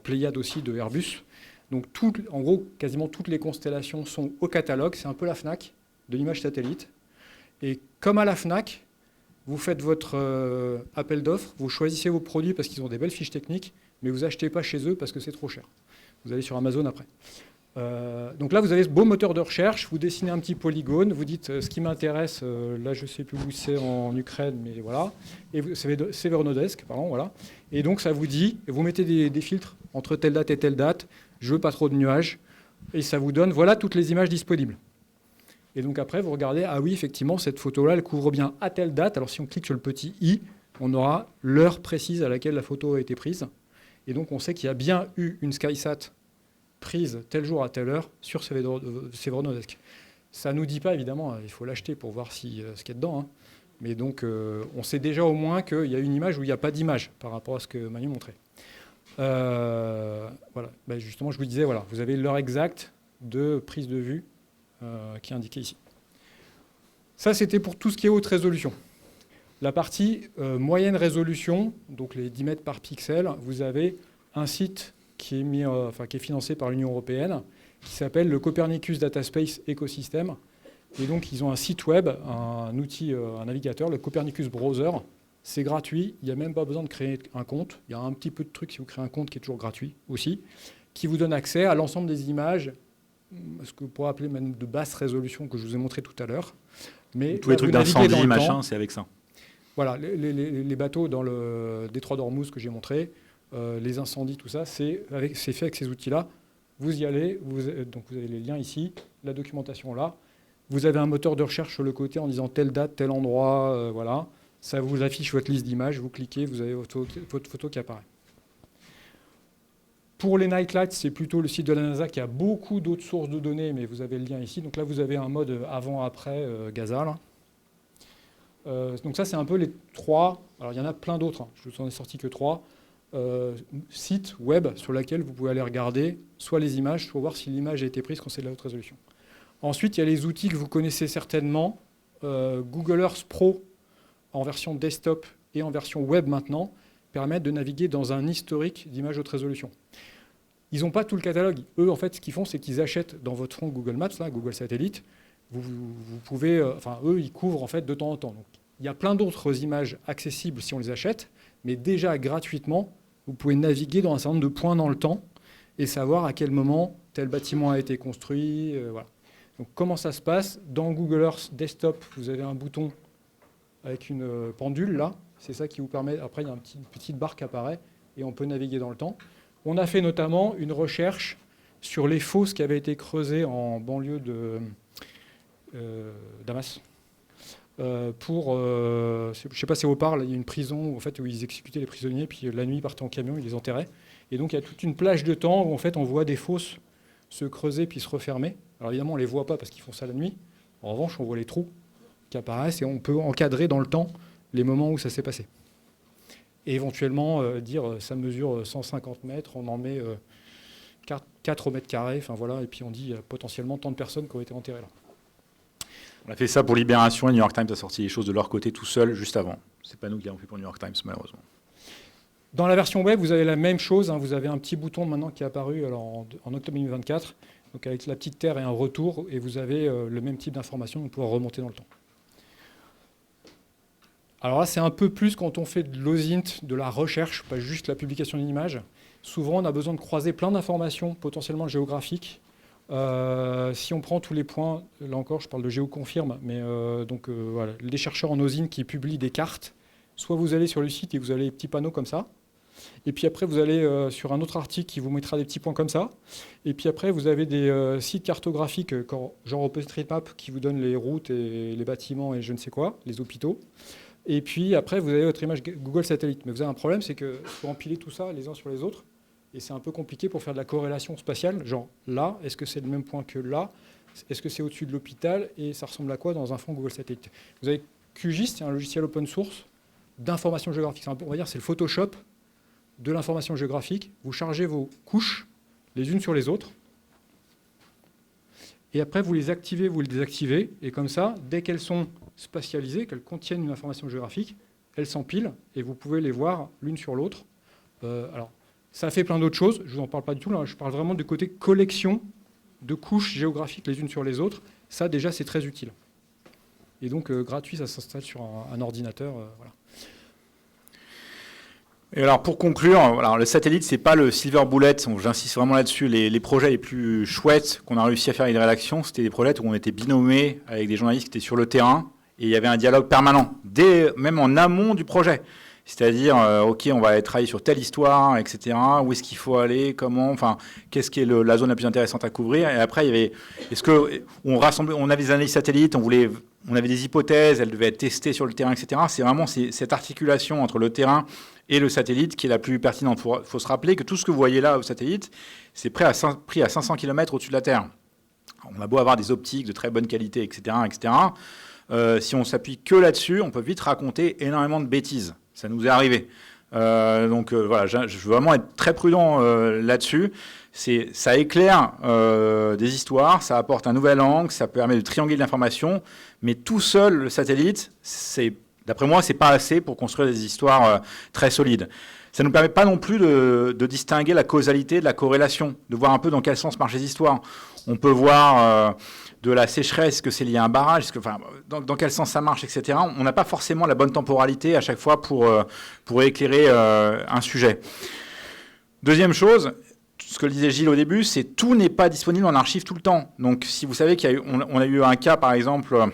Pléiades aussi de Airbus. Donc en gros, quasiment toutes les constellations sont au catalogue. C'est un peu la FNAC de l'image satellite. Et comme à la FNAC, vous faites votre appel d'offres, vous choisissez vos produits parce qu'ils ont des belles fiches techniques, mais vous n'achetez pas chez eux parce que c'est trop cher. Vous allez sur Amazon après. Donc là, vous avez ce beau moteur de recherche, vous dessinez un petit polygone, vous dites ce qui m'intéresse, là je ne sais plus où c'est en Ukraine, mais voilà, et c'est Severodonetsk, pardon, voilà. Et donc ça vous dit, vous mettez des filtres entre telle date et telle date, je veux pas trop de nuages, et ça vous donne, voilà toutes les images disponibles. Et donc après, vous regardez, ah oui, effectivement, cette photo-là, elle couvre bien à telle date. Alors si on clique sur le petit i, on aura l'heure précise à laquelle la photo a été prise. Et donc on sait qu'il y a bien eu une SkySat prise tel jour à telle heure sur Severodonetsk. Ça ne nous dit pas, évidemment, il faut l'acheter pour voir ce qu'il y a dedans. Hein. Mais donc on sait déjà au moins qu'il y a une image où il n'y a pas d'image par rapport à ce que Manu montrait. Voilà. Ben justement, je vous disais, voilà, vous avez l'heure exacte de prise de vue qui est indiquée ici. Ça, c'était pour tout ce qui est haute résolution. La partie moyenne résolution, donc les 10 mètres par pixel, vous avez un site qui est financé par l'Union européenne, qui s'appelle le Copernicus Data Space Ecosystem. Et donc, ils ont un site web, un outil, un navigateur, le Copernicus Browser. C'est gratuit, il n'y a même pas besoin de créer un compte. Il y a un petit peu de trucs si vous créez un compte qui est toujours gratuit aussi, qui vous donne accès à l'ensemble des images, ce que vous pourrez appeler même de basse résolution que je vous ai montré tout à l'heure. Mais tous les trucs d'incendie, machin, c'est avec ça. Voilà, les bateaux dans le détroit d'Ormuz que j'ai montré, les incendies, tout ça, c'est fait avec ces outils-là. Vous y allez, donc vous avez les liens ici, la documentation là. Vous avez un moteur de recherche sur le côté en disant telle date, tel endroit, voilà. Ça vous affiche votre liste d'images, vous cliquez, vous avez votre photo qui apparaît. Pour les Nightlights, c'est plutôt le site de la NASA qui a beaucoup d'autres sources de données, mais vous avez le lien ici. Donc là, vous avez un mode avant-après Gaza. Là. Donc ça, c'est un peu les 3. Alors il y en a plein d'autres, hein. Je ne vous en ai sorti que 3. Sites web sur lesquels vous pouvez aller regarder soit les images, soit voir si l'image a été prise quand c'est de la haute résolution. Ensuite, il y a les outils que vous connaissez certainement. Google Earth Pro en version desktop et en version web maintenant permettent de naviguer dans un historique d'images haute résolution. Ils n'ont pas tout le catalogue. Eux, en fait, ce qu'ils font, c'est qu'ils achètent dans votre front Google Maps, là, Google Satellite. Vous pouvez, eux, ils couvrent en fait de temps en temps. Donc, il y a plein d'autres images accessibles si on les achète, mais déjà gratuitement, vous pouvez naviguer dans un certain nombre de points dans le temps et savoir à quel moment tel bâtiment a été construit. Voilà. Donc, comment ça se passe? Dans Google Earth Desktop, vous avez un bouton avec une pendule là. C'est ça qui vous permet. Après, il y a une petite barre qui apparaît et on peut naviguer dans le temps. On a fait notamment une recherche sur les fosses qui avaient été creusées en banlieue de Damas. Je ne sais pas si vous parle, il y a une prison en fait, où ils exécutaient les prisonniers, puis la nuit ils partaient en camion, ils les enterraient. Et donc il y a toute une plage de temps où en fait, on voit des fosses se creuser puis se refermer. Alors évidemment, on ne les voit pas parce qu'ils font ça la nuit. En revanche, on voit les trous qui apparaissent et on peut encadrer dans le temps les moments où ça s'est passé. Et éventuellement dire ça mesure 150 mètres, on en met 4 mètres carrés, enfin voilà, et puis on dit potentiellement tant de personnes qui ont été enterrées là. On a fait ça pour Libération et New York Times a sorti les choses de leur côté tout seul juste avant. C'est pas nous qui l'avons fait pour New York Times, malheureusement. Dans la version web, vous avez la même chose. Vous avez un petit bouton maintenant qui est apparu alors, en octobre 2024, donc avec la petite terre et un retour, et vous avez le même type d'information pour pouvoir remonter dans le temps. Alors là, c'est un peu plus quand on fait de l'OSINT, de la recherche, pas juste la publication d'une image. Souvent, on a besoin de croiser plein d'informations potentiellement géographiques. Si on prend tous les points, là encore, je parle de GeoConfirm, mais voilà, les chercheurs en OSINT qui publient des cartes, soit vous allez sur le site et vous avez des petits panneaux comme ça, et puis après, vous allez sur un autre article qui vous mettra des petits points comme ça. Et puis après, vous avez des sites cartographiques, genre OpenStreetMap, qui vous donnent les routes et les bâtiments et je ne sais quoi, les hôpitaux. Et puis après, vous avez votre image Google Satellite. Mais vous avez un problème, c'est qu'il faut empiler tout ça les uns sur les autres. Et c'est un peu compliqué pour faire de la corrélation spatiale. Genre là, est-ce que c'est le même point que là? Est-ce que c'est au-dessus de l'hôpital? Et ça ressemble à quoi dans un fond Google Satellite? Vous avez QGIS, c'est un logiciel open source d'information géographique. On va dire c'est le Photoshop de l'information géographique. Vous chargez vos couches les unes sur les autres. Et après, vous les activez, vous les désactivez. Et comme ça, dès qu'elles sont spatialisées, qu'elles contiennent une information géographique, elles s'empilent et vous pouvez les voir l'une sur l'autre. Alors, ça fait plein d'autres choses. Je ne vous en parle pas du tout. Là. Je parle vraiment du côté collection de couches géographiques les unes sur les autres. Ça, déjà, c'est très utile. Et donc, gratuit, ça s'installe sur un ordinateur. Voilà. Et alors pour conclure, alors le satellite, c'est pas le silver bullet, j'insiste vraiment là-dessus, les projets les plus chouettes qu'on a réussi à faire avec les rédactions, c'était des projets où on était binômés avec des journalistes qui étaient sur le terrain, et il y avait un dialogue permanent, même en amont du projet. C'est-à-dire, OK, on va travailler sur telle histoire, etc., où est-ce qu'il faut aller, comment, enfin, qu'est-ce qui est la zone la plus intéressante à couvrir, et après, il y avait, on avait des analyses satellites, on avait des hypothèses, elles devaient être testées sur le terrain, etc. C'est vraiment cette articulation entre le terrain et le satellite qui est la plus pertinente. Il faut se rappeler que tout ce que vous voyez là au satellite, c'est pris à 500 km au-dessus de la Terre. On a beau avoir des optiques de très bonne qualité, etc., etc. Si on s'appuie que là-dessus, on peut vite raconter énormément de bêtises. Ça nous est arrivé. Voilà, je veux vraiment être très prudent là-dessus. Ça éclaire des histoires, ça apporte un nouvel angle, ça permet de trianguler l'information, mais tout seul, le satellite, d'après moi, c'est pas assez pour construire des histoires très solides. Ça ne nous permet pas non plus de distinguer la causalité de la corrélation, de voir un peu dans quel sens marchent les histoires. On peut voir de la sécheresse, que c'est lié à un barrage, dans quel sens ça marche, etc. On n'a pas forcément la bonne temporalité à chaque fois pour éclairer un sujet. Deuxième chose, ce que disait Gilles au début, c'est tout n'est pas disponible en archive tout le temps. Donc si vous savez qu'on a eu un cas, par exemple,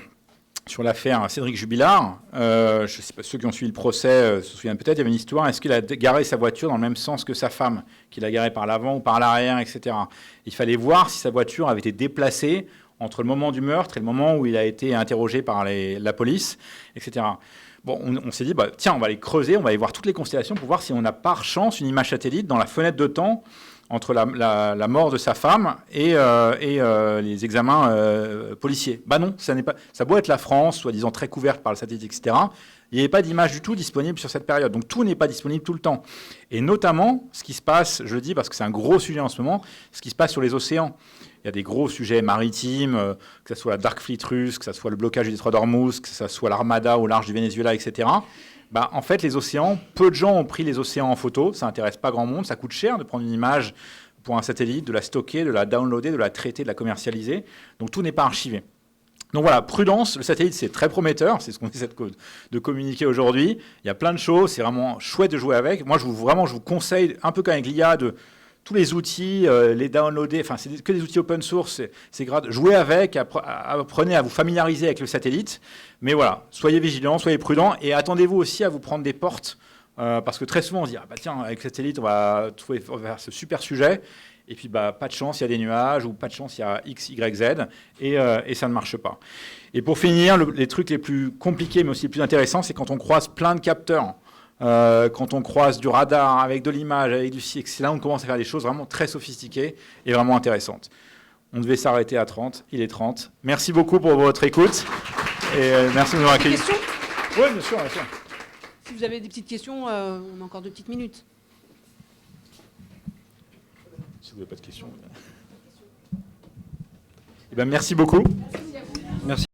sur l'affaire Cédric Jubilard, je ne sais pas, ceux qui ont suivi le procès se souviennent peut-être, il y avait une histoire, est-ce qu'il a garé sa voiture dans le même sens que sa femme, qu'il a garé par l'avant ou par l'arrière, etc. Il fallait voir si sa voiture avait été déplacée entre le moment du meurtre et le moment où il a été interrogé par la police, etc. Bon, on s'est dit, tiens, on va aller creuser, on va aller voir toutes les constellations pour voir si on a par chance une image satellite dans la fenêtre de temps entre la mort de sa femme et les examens policiers. Non, ça a beau être la France, soi-disant très couverte par le satellite, etc., il n'y avait pas d'image du tout disponible sur cette période. Donc tout n'est pas disponible tout le temps. Et notamment, ce qui se passe, je le dis parce que c'est un gros sujet en ce moment, ce qui se passe sur les océans. Il y a des gros sujets maritimes, que ce soit la Dark Fleet russe, que ce soit le blocage du détroit d'Ormuz, que ce soit l'Armada au large du Venezuela, etc. En fait, les océans, peu de gens ont pris les océans en photo, ça n'intéresse pas grand monde, ça coûte cher de prendre une image pour un satellite, de la stocker, de la downloader, de la traiter, de la commercialiser. Donc tout n'est pas archivé. Donc voilà, prudence, le satellite c'est très prometteur, c'est ce qu'on essaie de communiquer aujourd'hui. Il y a plein de choses, c'est vraiment chouette de jouer avec. Moi je vous conseille, un peu comme avec l'IA, de tous les outils, les downloader, enfin c'est que des outils open source, c'est grave. Jouez avec, apprenez à vous familiariser avec le satellite. Mais voilà, soyez vigilants, soyez prudents et attendez-vous aussi à vous prendre des portes. Parce que très souvent on se dit, tiens, avec le satellite on va faire ce super sujet. Et puis, pas de chance, il y a des nuages, ou pas de chance, il y a X, Y, Z, et ça ne marche pas. Et pour finir, les trucs les plus compliqués, mais aussi les plus intéressants, c'est quand on croise plein de capteurs. quand on croise du radar avec de l'image, avec du CX, c'est là on commence à faire des choses vraiment très sophistiquées et vraiment intéressantes. On devait s'arrêter à 30, il est 30. Merci beaucoup pour votre écoute et merci de nous avoir accueillis. Questions ? Oui, bien sûr, bien sûr. Si vous avez des petites questions, on a encore 2 petites minutes. Si vous n'avez pas de questions. Eh ben, merci beaucoup. Merci.